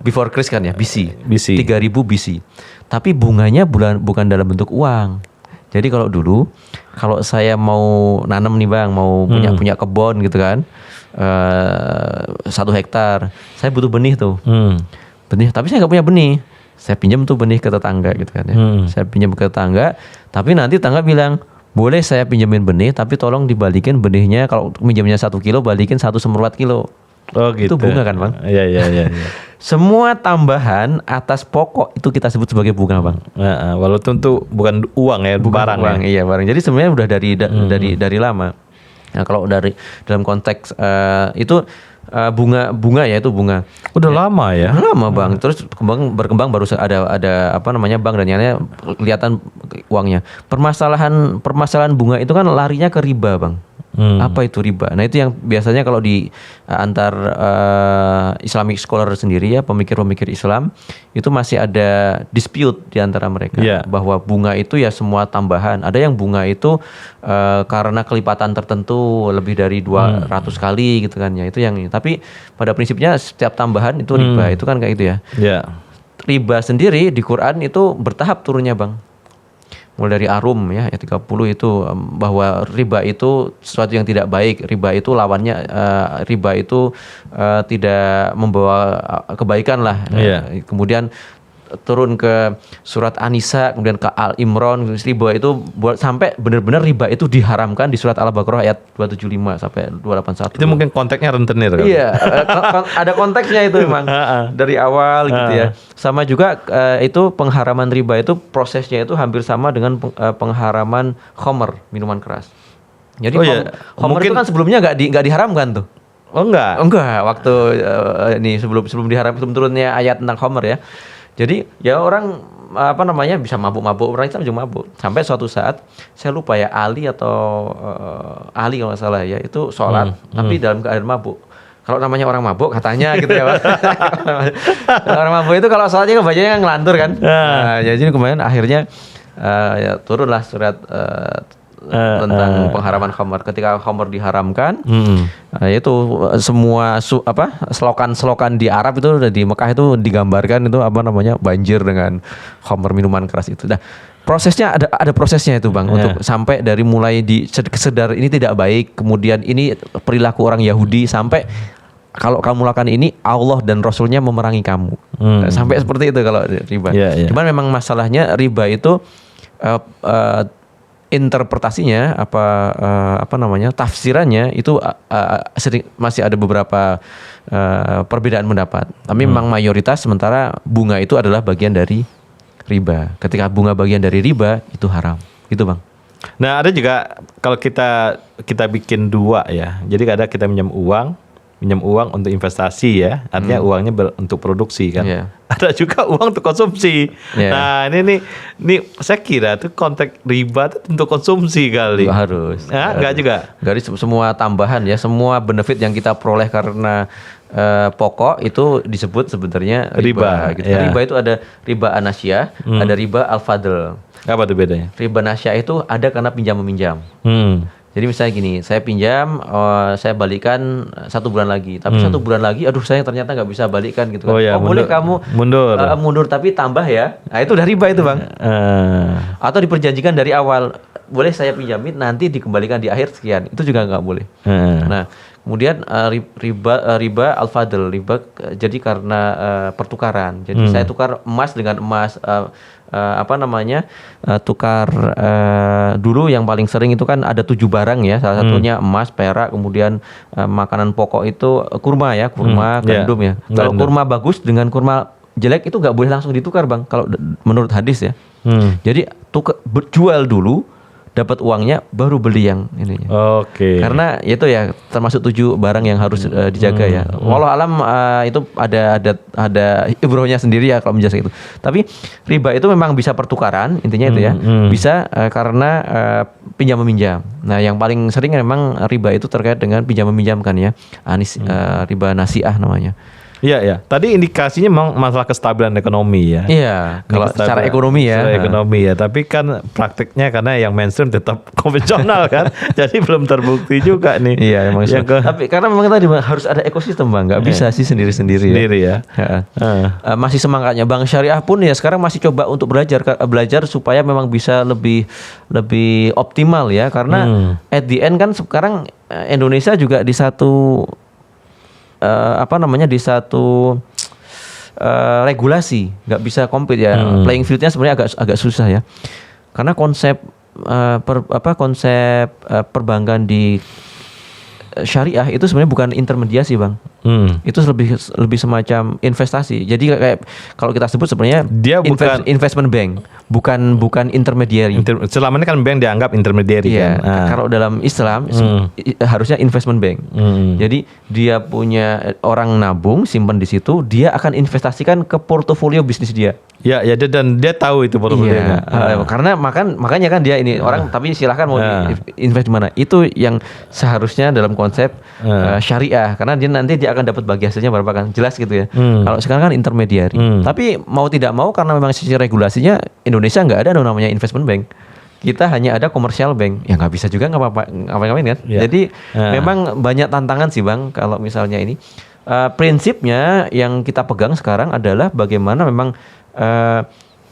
before crash kan ya, BC. 3000 BC. Tapi bunganya bukan dalam bentuk uang. Jadi kalau dulu, kalau saya mau nanam nih Bang, mau punya kebun gitu kan, 1 hektar, saya butuh benih tuh. Benih, tapi saya nggak punya benih. Saya pinjam tuh benih ke tetangga gitu kan ya. Saya pinjam ke tetangga, tapi nanti tetangga bilang, boleh saya pinjemin benih, tapi tolong dibalikin benihnya, kalau pinjamnya 1 kilo, balikin 1 seperempat kilo. Oh gitu. Itu bunga kan Bang? Iya. Semua tambahan atas pokok itu kita sebut sebagai bunga Bang. Walaupun itu bukan uang ya, barang. Iya barang. Jadi sebenarnya udah dari lama. Nah kalau dalam konteks itu bunga ya, itu bunga. Udah lama ya? Lama Bang. Terus berkembang baru ada apa namanya bank dan yang kelihatan uangnya. Permasalahan bunga itu kan larinya ke riba Bang. Apa itu riba? Nah itu yang biasanya kalau di antar Islamic scholar sendiri ya, pemikir-pemikir Islam itu masih ada dispute di antara mereka bahwa bunga itu ya semua tambahan. Ada yang bunga itu karena kelipatan tertentu lebih dari 200 kali gitu kan ya, itu yang ini. Tapi pada prinsipnya setiap tambahan itu riba, itu kan kayak itu ya. Riba sendiri di Quran itu bertahap turunnya Bang. Mulai dari Arum ya, ayat 30 itu bahwa riba itu sesuatu yang tidak baik. Riba itu lawannya, riba itu tidak membawa kebaikan lah. Kemudian turun ke surat An-Nisa, kemudian ke Al-Imran, riba itu sampai benar-benar riba itu diharamkan di surat Al-Baqarah ayat 275 sampai 281. Itu mungkin konteksnya rentenir kan? Iya, ada konteksnya itu memang dari awal gitu ya. Sama juga itu pengharaman riba itu prosesnya itu hampir sama dengan pengharaman khamr, minuman keras. Jadi khamr itu kan sebelumnya nggak diharamkan tuh. Oh enggak? Waktu ini sebelum turunnya ayat tentang khamr ya. Jadi ya orang bisa mabuk-mabuk, orang Islam juga mabuk. Sampai suatu saat saya lupa ya Ali Ali kalau nggak salah ya, itu sholat tapi dalam keadaan mabuk. Kalau namanya orang mabuk katanya gitu ya Pak. Orang mabuk itu kalau sholatnya bacanya ngelantur kan. Nah, jadi kemarin akhirnya turunlah surat tentang pengharaman khamr. Ketika khamr diharamkan, itu semua selokan di Arab itu di Mekah itu digambarkan itu banjir dengan khamr, minuman keras itu. Nah, prosesnya ada prosesnya itu Bang, untuk sampai dari mulai kesedar ini tidak baik, kemudian ini perilaku orang Yahudi, sampai kalau kamu lakukan ini Allah dan Rasulnya memerangi kamu. Sampai seperti itu kalau riba. Cuman memang masalahnya riba itu interpretasinya tafsirannya itu masih ada beberapa perbedaan pendapat. Tapi memang mayoritas, sementara bunga itu adalah bagian dari riba. Ketika bunga bagian dari riba itu haram. Gitu Bang. Nah, ada juga kalau kita bikin dua ya. Jadi kadang kita minjam uang untuk investasi ya, artinya uangnya untuk produksi kan. Ada juga uang untuk konsumsi. Nah ini saya kira tuh konteks riba tuh untuk konsumsi kali. Nggak harus. Nggak juga. Dari semua tambahan ya, semua benefit yang kita peroleh karena pokok itu disebut sebenarnya riba. Gitu. Riba itu ada riba an-nasyah, ada riba al-fadl. Apa tuh bedanya? Riba nasyah itu ada karena pinjam meminjam. Jadi misalnya gini, saya pinjam, saya balikan 1 bulan lagi. Tapi 1 bulan lagi, aduh saya ternyata nggak bisa balikan gitu kan. Boleh kamu mundur tapi tambah ya. Nah itu udah riba itu Bang. Atau diperjanjikan dari awal, boleh saya pinjamin nanti dikembalikan di akhir sekian. Itu juga nggak boleh. Nah kemudian riba al-fadl, riba jadi karena pertukaran. Jadi saya tukar emas dengan emas. Tukar dulu yang paling sering itu kan ada 7 barang ya, salah satunya emas, perak, kemudian makanan pokok itu kurma ya, gandum ya. Kalau kurma bagus dengan kurma jelek itu nggak boleh langsung ditukar Bang, kalau menurut hadis ya. Jadi jual dulu, dapat uangnya baru beli yang ininya. Karena itu ya termasuk 7 barang yang harus dijaga ya. Wallahu alam itu ada ibrohnya sendiri ya kalau menjelaskan itu. Tapi riba itu memang bisa pertukaran, intinya itu ya. Bisa karena pinjam meminjam. Nah, yang paling sering memang riba itu terkait dengan pinjam meminjam kan ya. Riba nasiah namanya. Iya, ya. Tadi indikasinya memang masalah kestabilan ekonomi ya. Iya, kalau secara ekonomi ya. Secara ekonomi ya, tapi kan praktiknya karena yang mainstream tetap konvensional kan. Jadi belum terbukti juga nih. Iya, emang tapi karena memang tadi harus ada ekosistem, Bang. Nggak bisa sih sendiri-sendiri ya. Masih semangatnya Bank Syariah pun ya sekarang masih coba untuk belajar supaya memang bisa lebih optimal ya, karena at the end kan sekarang Indonesia juga di satu di satu regulasi nggak bisa compete ya. Playing fieldnya sebenarnya agak susah ya, karena konsep perbankan di syariah itu sebenarnya bukan intermediasi, Bang. Itu lebih semacam investasi. Jadi kayak kalau kita sebut sebenarnya dia bukan investment bank, bukan intermediary. Selama ini kan bank dianggap intermediary kan. Kalau dalam Islam harusnya investment bank. Jadi dia punya orang nabung, simpan di situ, dia akan investasikan ke portofolio bisnis dia. Ya, dan dia tahu itu portofolionya. Karena makanya kan dia ini orang, tapi silahkan mau invest di mana. Itu yang seharusnya dalam konsep syariah, karena dia akan dapat bagi hasilnya berapa kan, jelas gitu ya. Kalau sekarang kan intermediary. Tapi mau tidak mau karena memang sisi regulasinya Indonesia nggak ada namanya investment bank. Kita hanya ada commercial bank. Ya nggak bisa juga ngapain kan. Jadi memang banyak tantangan sih, Bang, kalau misalnya ini. Prinsipnya yang kita pegang sekarang adalah bagaimana memang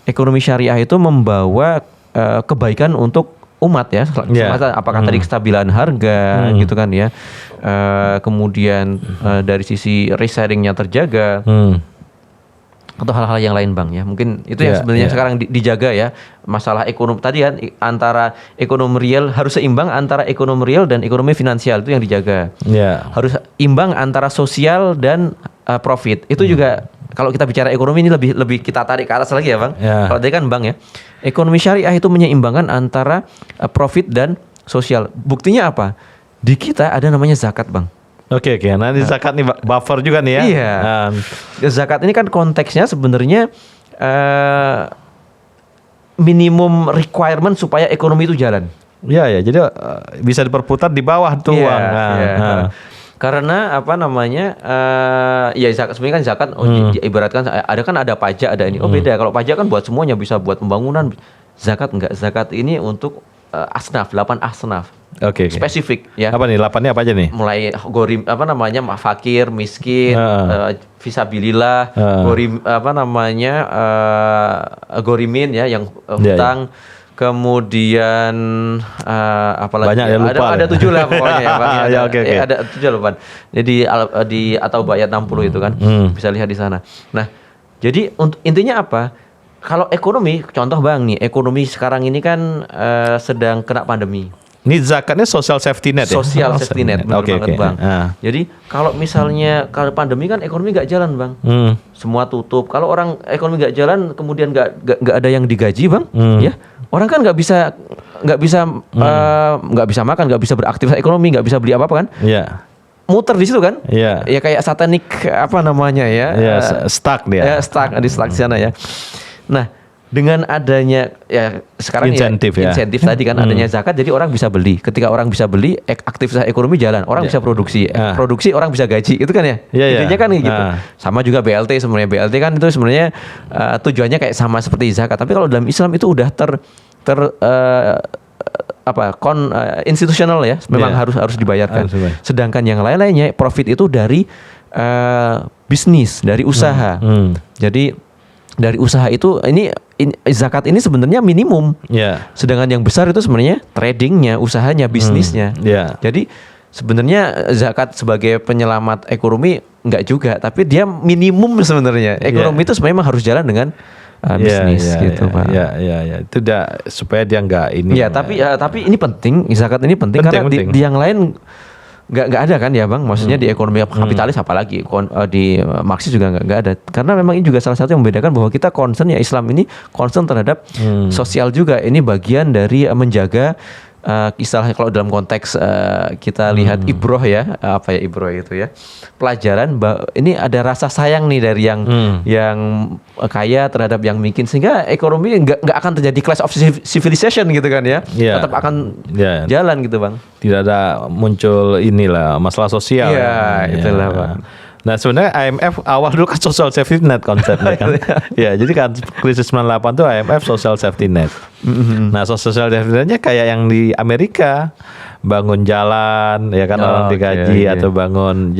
ekonomi syariah itu membawa kebaikan untuk umat ya. Apakah tadi kestabilan harga gitu kan ya, kemudian dari sisi risk sharingnya terjaga, atau hal-hal yang lain, Bang ya. Mungkin itu yang sebenarnya sekarang dijaga ya. Masalah ekonomi tadi kan, antara ekonomi real harus seimbang antara ekonomi real dan ekonomi finansial, itu yang dijaga. Harus imbang antara sosial dan profit. Itu juga kalau kita bicara ekonomi ini lebih kita tarik ke atas lagi ya, Bang. Kalau tadi kan, Bang ya, ekonomi syariah itu menyeimbangkan antara profit dan sosial. Buktinya apa? Di kita ada namanya zakat, Bang. Oke. Nanti zakat nih buffer juga nih ya. Iya. Zakat ini kan konteksnya sebenarnya minimum requirement supaya ekonomi itu jalan. Iya. Jadi bisa diperputar di bawah tuh uang. Karena zakat sebenarnya kan zakat diibaratkan ada pajak, ada ini. Beda. Kalau pajak kan buat semuanya, bisa buat pembangunan. Zakat enggak. Zakat ini untuk asnaf, 8 asnaf. Oke. Spesifik ya. Apa nih 8-nya apa aja nih? Mulai fakir, miskin, fisabilillah, gorimin ya, yang hutang. Kemudian apalagi banyak ya, lupa ada 7 lah pokoknya ya, Bang. Ada 7 lupa. Jadi di atau ayat 60 itu kan bisa lihat di sana. Nah, jadi intinya apa? Kalau ekonomi, contoh, Bang nih, ekonomi sekarang ini kan sedang kena pandemi. Ini zakatnya social safety net ya? Social safety net, benar banget, Bang. Jadi kalau misalnya kalau pandemi kan ekonomi nggak jalan, Bang. Semua tutup. Kalau orang ekonomi nggak jalan, kemudian nggak ada yang digaji, Bang. Ya, orang kan nggak bisa makan, nggak bisa beraktivitas ekonomi, nggak bisa beli apa-apa kan? Iya. Muter di situ kan? Iya. Ya kayak satanik stuck dia. Ya, stuck di sana ya. Nah, dengan adanya ya sekarang insentif tadi kan, adanya zakat, jadi orang bisa beli. Ketika orang bisa beli, aktivitas ekonomi jalan, orang bisa produksi. Produksi, orang bisa gaji, itu kan ya. Intinya kan gitu. Sama juga BLT sebenarnya. BLT kan itu sebenarnya tujuannya kayak sama seperti zakat. Tapi kalau dalam Islam itu udah institusional ya, memang harus dibayarkan. Sedangkan yang lain-lainnya profit itu dari bisnis, dari usaha. Jadi dari usaha itu zakat ini sebenarnya minimum. Sedangkan yang besar itu sebenarnya tradingnya, usahanya, bisnisnya. Jadi sebenarnya zakat sebagai penyelamat ekonomi enggak juga, tapi dia minimum sebenarnya. Ekonomi itu sebenarnya harus jalan dengan bisnis gitu, Pak. Itu supaya dia enggak ini. Tapi ini penting, zakat ini penting karena di yang lain nggak ada kan ya, Bang, maksudnya di ekonomi kapitalis apalagi di Marxis juga nggak ada, karena memang ini juga salah satu yang membedakan bahwa kita concern ya, Islam ini concern terhadap sosial juga. Ini bagian dari menjaga istilahnya kalau dalam konteks kita lihat ibroh ya, ibroh itu ya, pelajaran ini ada rasa sayang nih dari yang kaya terhadap yang miskin, sehingga ekonomi nggak akan terjadi clash of civilization gitu kan ya. Tetap akan jalan gitu, Bang. Tidak ada muncul masalah sosial. Itulah, Bang. Nah sebenarnya IMF awal dulu kan social safety net konsepnya kan. Ya jadi kan krisis 98 tuh IMF social safety net. Nah social safety netnya kayak yang di Amerika, bangun jalan ya kan, orang digaji atau bangun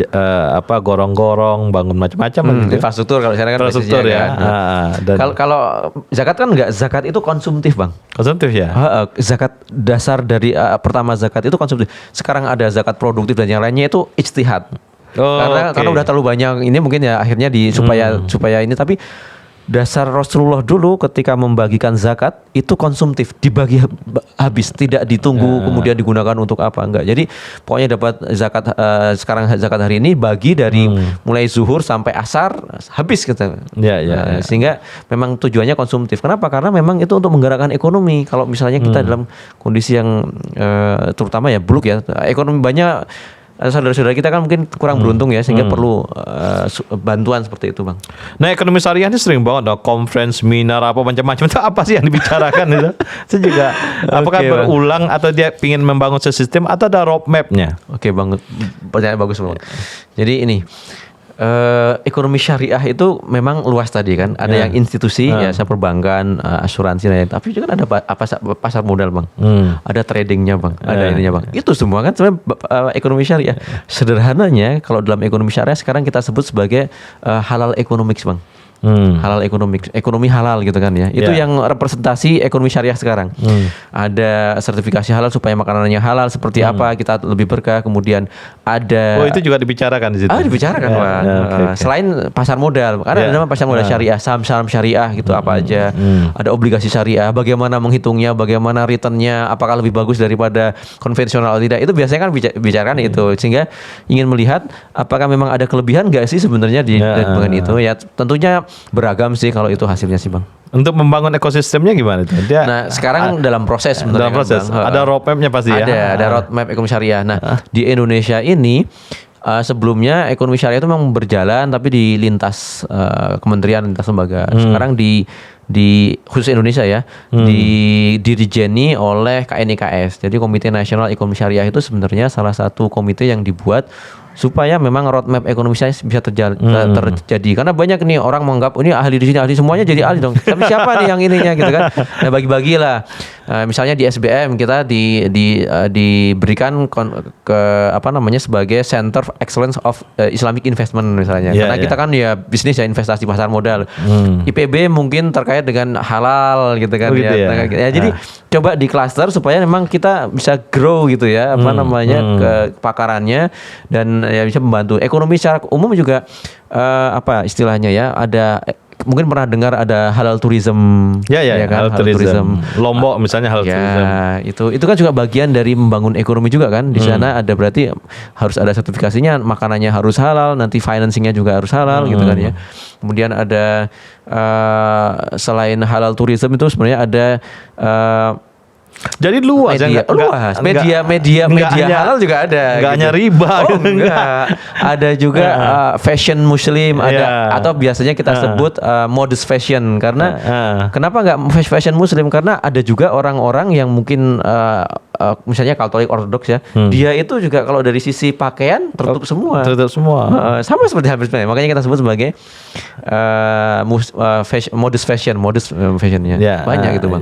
gorong-gorong, bangun macam-macam gitu. Infrastruktur kalau sekarang kan infrastruktur ya. Kalau zakat kan enggak, zakat itu konsumtif Bang. Konsumtif ya. Zakat dasar dari pertama zakat itu konsumtif. Sekarang ada zakat produktif dan yang lainnya itu ijtihad. Karena udah terlalu banyak ini mungkin ya akhirnya supaya ini, tapi dasar Rasulullah dulu ketika membagikan zakat itu konsumtif, dibagi habis, tidak ditunggu kemudian digunakan untuk apa, enggak. Jadi pokoknya dapat zakat sekarang zakat hari ini bagi dari mulai zuhur sampai asar habis gitu. Sehingga memang tujuannya konsumtif. Kenapa? Karena memang itu untuk menggerakkan ekonomi. Kalau misalnya kita dalam kondisi yang terutama ya buluk ya, ekonomi banyak saudara-saudara kita kan mungkin kurang beruntung ya, sehingga perlu bantuan seperti itu Bang. Nah ekonomi syariah ini sering banget ada conference, seminar apa macam-macam, itu apa sih yang dibicarakan itu? Saya juga apakah berulang atau dia ingin membangun sistem atau ada roadmap-nya? Oke Bang, pertanyaan bagus Bang. Jadi ini ekonomi syariah itu memang luas tadi kan. Ada yang institusi ya, perbankan, asuransi, tapi juga ada pasar modal Bang. Ada tradingnya Bang, ada ininya Bang. Itu semua kan sebenarnya ekonomi syariah. Sederhananya kalau dalam ekonomi syariah sekarang kita sebut sebagai halal economics Bang. Halal ekonomi halal gitu kan ya. Itu yang representasi ekonomi syariah sekarang. Ada sertifikasi halal supaya makanannya halal seperti apa kita lebih berkah. Kemudian ada itu juga dibicarakan di situ. Dibicarakan Bang. Selain pasar modal, karena ada nama pasar modal syariah, saham-saham syariah gitu apa aja. Ada obligasi syariah, bagaimana menghitungnya, bagaimana returnnya, apakah lebih bagus daripada konvensional atau tidak. Itu biasanya kan bicarakan itu, sehingga ingin melihat apakah memang ada kelebihan nggak sih sebenarnya di dengan itu. Ya tentunya beragam sih kalau itu hasilnya sih Bang. Untuk membangun ekosistemnya gimana itu? Nah sekarang dalam proses sebenarnya. Dalam proses. Bang. Ada roadmapnya pasti ya. Ada roadmap ekonomi syariah. Nah di Indonesia ini sebelumnya ekonomi syariah itu memang berjalan tapi di lintas kementerian, lintas lembaga. Sekarang di khusus Indonesia ya, didirigeni oleh KNIKS. Jadi Komite Nasional Ekonomi Syariah itu sebenarnya salah satu komite yang dibuat supaya memang roadmap ekonomi syariah bisa terjadi. Karena banyak nih orang menganggap ini ahli di sini, ahli semuanya jadi ahli dong. Tapi siapa nih yang ininya gitu kan? Nah bagi-bagilah. Misalnya di SBM kita diberikan sebagai Center of Excellence of Islamic Investment misalnya. Karena kita kan ya bisnis ya investasi pasar modal. IPB mungkin terkait dengan halal gitu kan jadi coba di cluster supaya memang kita bisa grow gitu ya kepakarannya dan ya bisa membantu ekonomi secara umum juga istilahnya ya, ada mungkin pernah dengar ada halal tourism kan? Halal tourism. Lombok misalnya halal tourism. Itu kan juga bagian dari membangun ekonomi juga kan. Di sana ada berarti harus ada sertifikasinya, makanannya harus halal, nanti financingnya juga harus halal gitu kan ya. Kemudian ada selain halal tourism itu sebenarnya ada jadi luas media halal juga ada. Enggak hanya riba Ada juga fashion muslim, ada atau biasanya kita sebut modest fashion. Karena kenapa enggak fashion muslim? Karena ada juga orang-orang yang mungkin misalnya Katolik Ortodoks ya, dia itu juga kalau dari sisi pakaian tertutup semua. Sama seperti hampir sebenarnya. Makanya kita sebut sebagai modest fashionnya. Banyak gitu Bang.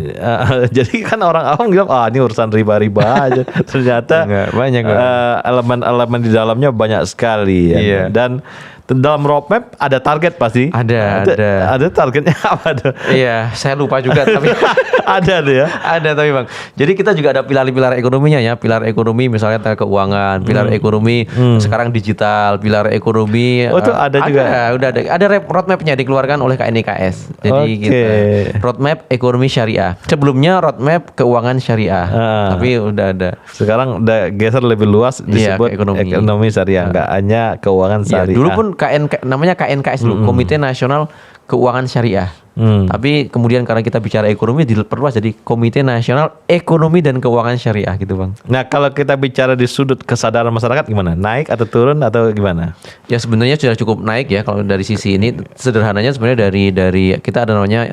Jadi kan orang awam bilang ini urusan riba-riba aja. Ternyata banyak elemen-elemen di dalamnya banyak sekali ya. Dan dalam roadmap ada target pasti. Ada targetnya apa tuh? Iya, saya lupa juga tapi ada tuh ya. Ada tapi Bang. Jadi kita juga ada pilar-pilar ekonominya ya. Pilar ekonomi misalnya keuangan, pilar ekonomi sekarang digital, pilar ekonomi. Itu ada juga. Udah ada roadmapnya dikeluarkan oleh KNIKS. Jadi kita roadmap ekonomi syariah. Sebelumnya roadmap keuangan syariah. Tapi udah ada. Sekarang udah geser lebih luas disebut ekonomi syariah, enggak hanya keuangan syariah. Dulu pun namanya KNKS dulu, Komite Nasional Keuangan Syariah. Tapi kemudian karena kita bicara ekonomi diperluas jadi Komite Nasional Ekonomi dan Keuangan Syariah gitu Bang. Nah kalau kita bicara di sudut kesadaran masyarakat gimana? Naik atau turun atau gimana? Ya sebenarnya sudah cukup naik ya kalau dari sisi ini. Sederhananya sebenarnya dari kita ada namanya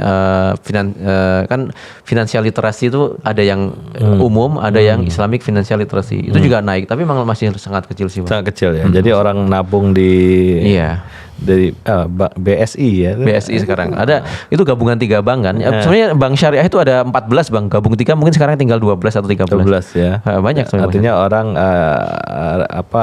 kan financial literacy itu ada yang umum, ada yang Islamic financial literacy. Itu juga naik tapi memang masih sangat kecil sih Bang. Sangat kecil ya. Jadi orang nabung di dari BSI ya. BSI sekarang ada itu gabungan 3 bank kan. Sebenarnya bank syariah itu ada 14 bank, gabung 3 mungkin sekarang tinggal 12 atau 13. 12 ya. Banyak sebenarnya. Artinya orang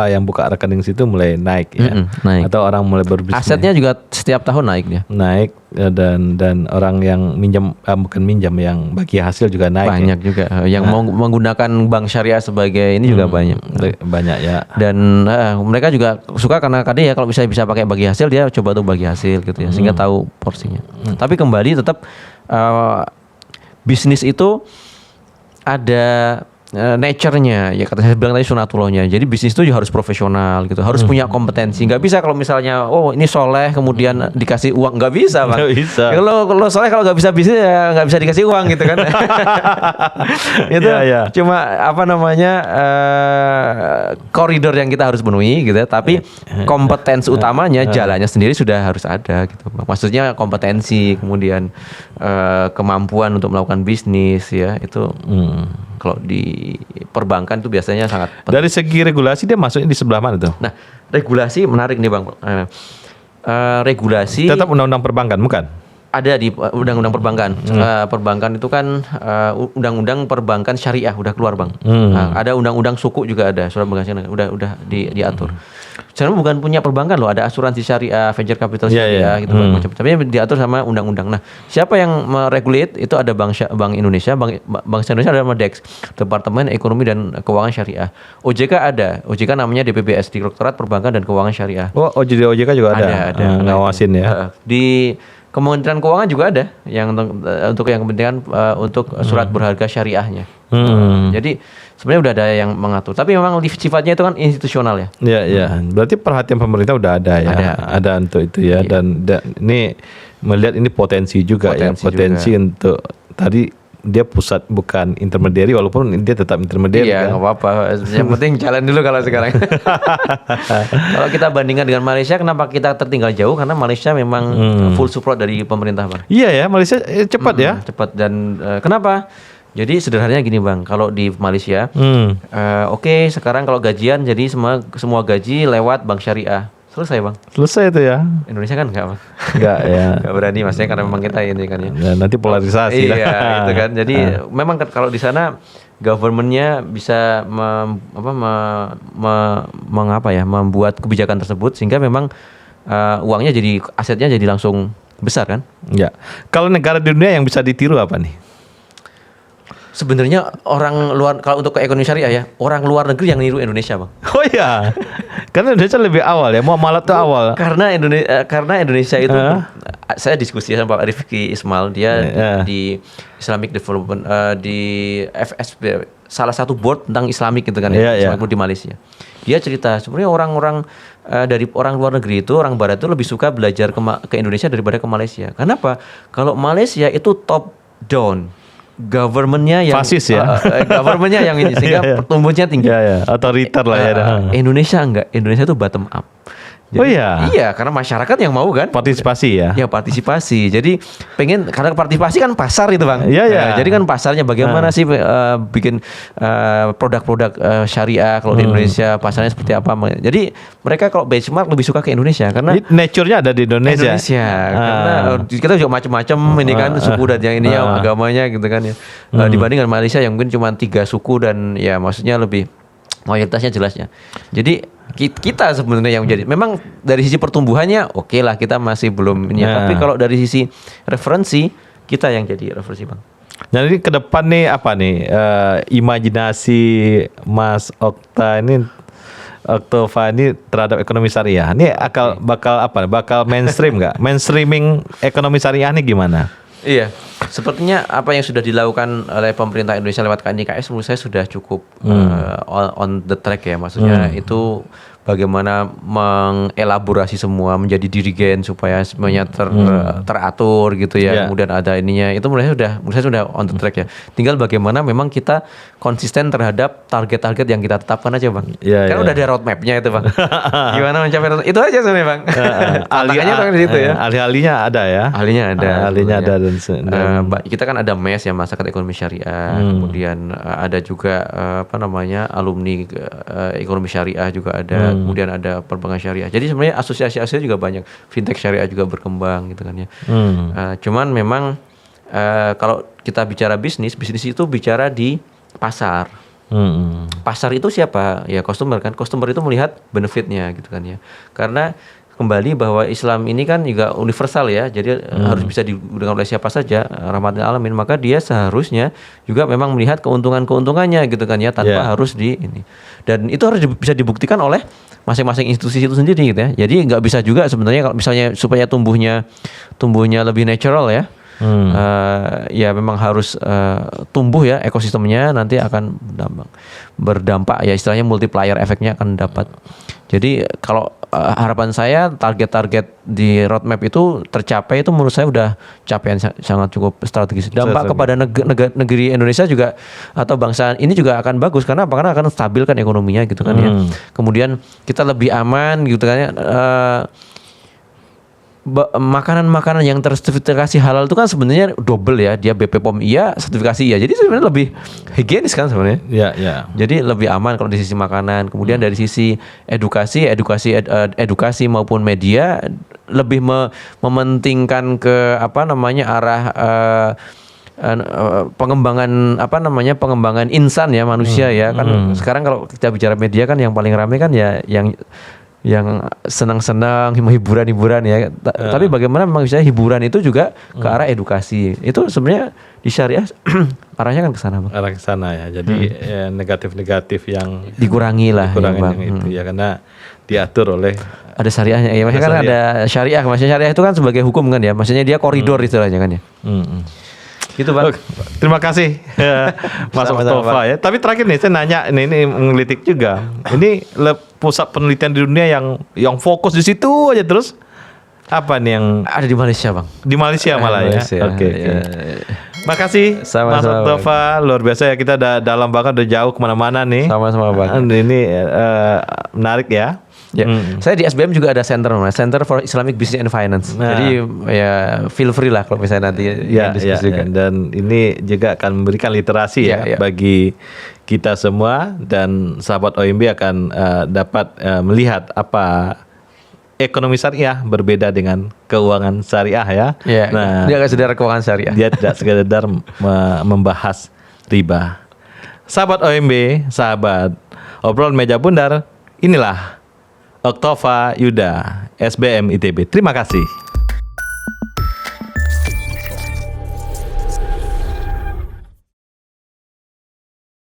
yang buka rekening situ mulai naik ya. Naik. Atau orang mulai berbisnis. Asetnya juga setiap tahun naik dia. Naik dan orang yang minjam bukan minjam yang bagi hasil juga naik. Banyak juga yang mau menggunakan bank syariah sebagai ini juga banyak. Banyak ya. Dan mereka juga suka karena tadi ya kalau bisa pakai bagi hasil dia coba tuh bagi hasil gitu ya sehingga tahu porsinya. Tapi kembali tetap bisnis itu ada nature-nya ya kata saya bilang tadi sunatullahnya. Jadi bisnis itu juga harus profesional gitu, harus punya kompetensi. Nggak bisa kalau misalnya ini soleh kemudian dikasih uang, nggak bisa Bang. Nggak bisa. Kalau soleh kalau nggak bisa bisnis ya nggak bisa dikasih uang gitu kan. Itu cuma apa namanya koridor yang kita harus penuhi gitu. Tapi kompetensi utamanya jalannya sendiri sudah harus ada gitu. Maksudnya kompetensi kemudian kemampuan untuk melakukan bisnis ya itu. Kalau di perbankan itu biasanya sangat penting. Dari segi regulasi dia masuknya di sebelah mana tuh? Nah, regulasi menarik nih Bang. Regulasi tetap undang-undang perbankan bukan? Ada di undang-undang perbankan. Perbankan itu kan undang-undang perbankan syariah udah keluar Bang. Ada undang-undang suku juga ada, surat perbankan udah diatur. Sebenarnya bukan punya perbankan loh, ada asuransi syariah, venture capital syariah gitu macam. Tapi diatur sama undang-undang. Nah, siapa yang meregulate itu ada Bank Indonesia, Bank Indonesia ada Dex, Departemen Ekonomi dan Keuangan Syariah. OJK ada, OJK namanya DPBS, Direktorat Perbankan dan Keuangan Syariah. Oh, OJK juga ada. Ngawasin ya. Di Kementerian Keuangan juga ada yang untuk yang kepentingan untuk surat berharga syariahnya. Jadi sebenarnya udah ada yang mengatur. Tapi memang sifatnya itu kan institusional ya. Iya. Berarti perhatian pemerintah udah ada ya. Ada untuk itu ya. Dan ini melihat ini potensi juga potensi untuk tadi dia pusat bukan intermediary walaupun dia tetap intermediary. Iya, nggak apa-apa. Yang penting jalan dulu kalau sekarang. Kalau kita bandingkan dengan Malaysia, kenapa kita tertinggal jauh? Karena Malaysia memang full support dari pemerintah, Bang. Iya ya, Malaysia cepat ya. Cepat dan kenapa? Jadi sederhananya gini Bang, kalau di Malaysia, sekarang kalau gajian jadi semua gaji lewat bank syariah. Selesai Bang. Selesai itu ya. Indonesia kan enggak Bang. Enggak ya. Enggak berani maksudnya karena memang kita ini kan ya. Nanti polarisasi lah. Iya gitu kan. Jadi memang kalau di sana government-nya bisa membuat kebijakan tersebut sehingga memang uangnya jadi asetnya jadi langsung besar kan. Ya. Kalau negara di dunia yang bisa ditiru apa nih? Sebenarnya orang luar kalau untuk ke ekonomi syariah ya, orang luar negeri yang niru Indonesia, Bang. Oh iya. Karena Indonesia lebih awal ya, muamalah itu awal. Karena Indonesia itu saya diskusi sama Pak Rifki Ismail, dia di Islamic Development di FSB, salah satu board tentang Islamic gitu kan Islamic di Malaysia. Dia cerita sebenarnya orang-orang dari orang luar negeri itu, orang barat itu lebih suka belajar ke Indonesia daripada ke Malaysia. Kenapa? Kalau Malaysia itu top down. Government-nya yang fasis ya. Government-nya yang ini sehingga pertumbuhannya tinggi. Otoriter lah ya. Indonesia enggak. Indonesia itu bottom up. Jadi, iya, karena masyarakat yang mau kan partisipasi ya. Ya partisipasi. Jadi karena partisipasi kan pasar itu Bang. Iya. Jadi kan pasarnya bagaimana sih bikin produk-produk syariah kalau di Indonesia pasarnya seperti apa. Jadi mereka kalau benchmark lebih suka ke Indonesia karena nature-nya ada di Indonesia. Karena kita juga macam-macam ini kan suku dan yang ini agamanya gitu kan ya. Dibanding dengan Malaysia yang mungkin cuma 3 suku dan ya maksudnya lebih mayoritasnya jelasnya. Jadi kita sebenarnya yang menjadi memang dari sisi pertumbuhannya oke lah kita masih belum ini tapi kalau dari sisi referensi kita yang jadi referensi Bang. Jadi ke depan nih apa nih imajinasi Mas Oktova ini terhadap ekonomi syariah. Ini bakal mainstream nggak? Mainstreaming ekonomi syariah ini gimana? Iya. Sepertinya apa yang sudah dilakukan oleh pemerintah Indonesia lewat KNIKS menurut saya sudah cukup on the track ya. Maksudnya itu bagaimana mengelaborasi semua menjadi dirigen supaya semuanya teratur gitu ya. Kemudian ada ininya. Itu menurut saya sudah on the track ya. Tinggal bagaimana memang kita konsisten terhadap target-target yang kita tetapkan aja Bang. Kan udah ada roadmap-nya itu Bang. Gimana mencapai roadmap. Itu aja sebenarnya Bang. Tantangannya tuh di situ ya. Ahli-ahlinya ada ya. Ahlinya ada. Dan kita kan ada MES ya, Masyarakat Ekonomi Syariah. Kemudian ada juga alumni ekonomi syariah juga ada. Kemudian ada perbankan syariah. Jadi sebenarnya asosiasi-asosiasi juga banyak. Fintech syariah juga berkembang gitu kan ya. Cuman memang kalau kita bicara bisnis itu bicara di pasar. Pasar itu siapa? Ya customer kan. Customer itu melihat benefitnya gitu kan ya. Karena kembali bahwa Islam ini kan juga universal ya. Jadi harus bisa digunakan oleh siapa saja, rahmatil alamin. Maka dia seharusnya juga memang melihat keuntungan-keuntungannya gitu kan ya, tanpa harus di ini. Dan itu harus bisa dibuktikan oleh masing-masing institusi itu sendiri gitu ya. Jadi nggak bisa juga sebenarnya kalau misalnya supaya tumbuhnya lebih natural ya. Ya memang harus tumbuh ya ekosistemnya, nanti akan berdampak ya, istilahnya multiplier efeknya akan dapat. Jadi kalau harapan saya target-target di roadmap itu tercapai, itu menurut saya udah capaian sangat cukup strategis. Dampak kepada negeri Indonesia juga atau bangsa ini juga akan bagus karena akan stabil kan ekonominya gitu kan ya. Kemudian kita lebih aman gitu kan ya. Makanan-makanan yang tersertifikasi halal itu kan sebenarnya double ya, dia BPOM iya, sertifikasi iya. Jadi sebenarnya lebih higienis kan sebenarnya. Jadi lebih aman kalau di sisi makanan. Kemudian dari sisi edukasi maupun media lebih mementingkan ke arah pengembangan insan ya, manusia ya. Kan sekarang kalau kita bicara media kan yang paling ramai kan ya yang senang-senang, hiburan-hiburan ya. Tapi bagaimana memang bisa hiburan itu juga ke arah edukasi. Itu sebenarnya di syariah arahnya kan ke sana, Bang. Arah ke sana ya. Jadi negatif-negatif yang dikurangi lah yang itu ya, karena diatur oleh ada syariahnya. Ya, maksudnya kan ada syariah. Maksudnya syariah itu kan sebagai hukum kan ya. Maksudnya dia koridor istilahnya kan ya. Gitu Bang. Terima kasih Mas Oktafa ya. Tapi terakhir nih saya nanya, ini menggelitik juga. Ini pusat penelitian di dunia yang fokus di situ aja terus. Apa nih yang ada di Malaysia Bang? Di Malaysia malah ya. Oke. Makasih Mas Oktafa, luar biasa ya, kita dalam banget, udah jauh kemana-mana nih. Sama-sama Bang. Ini menarik ya. Ya, saya di SBM juga ada Center for Islamic Business and Finance. Jadi ya feel free lah kalau misalnya nanti diskusikan. Dan ini juga akan memberikan literasi bagi kita semua, dan sahabat OMB akan dapat melihat apa ekonomi syariah berbeda dengan keuangan syariah ya. Dia nggak sekedar keuangan syariah. Dia tidak sekedar membahas riba. Sahabat OMB, sahabat obrolan meja bundar, inilah Oktafa Yuda, SBM ITB. Terima kasih.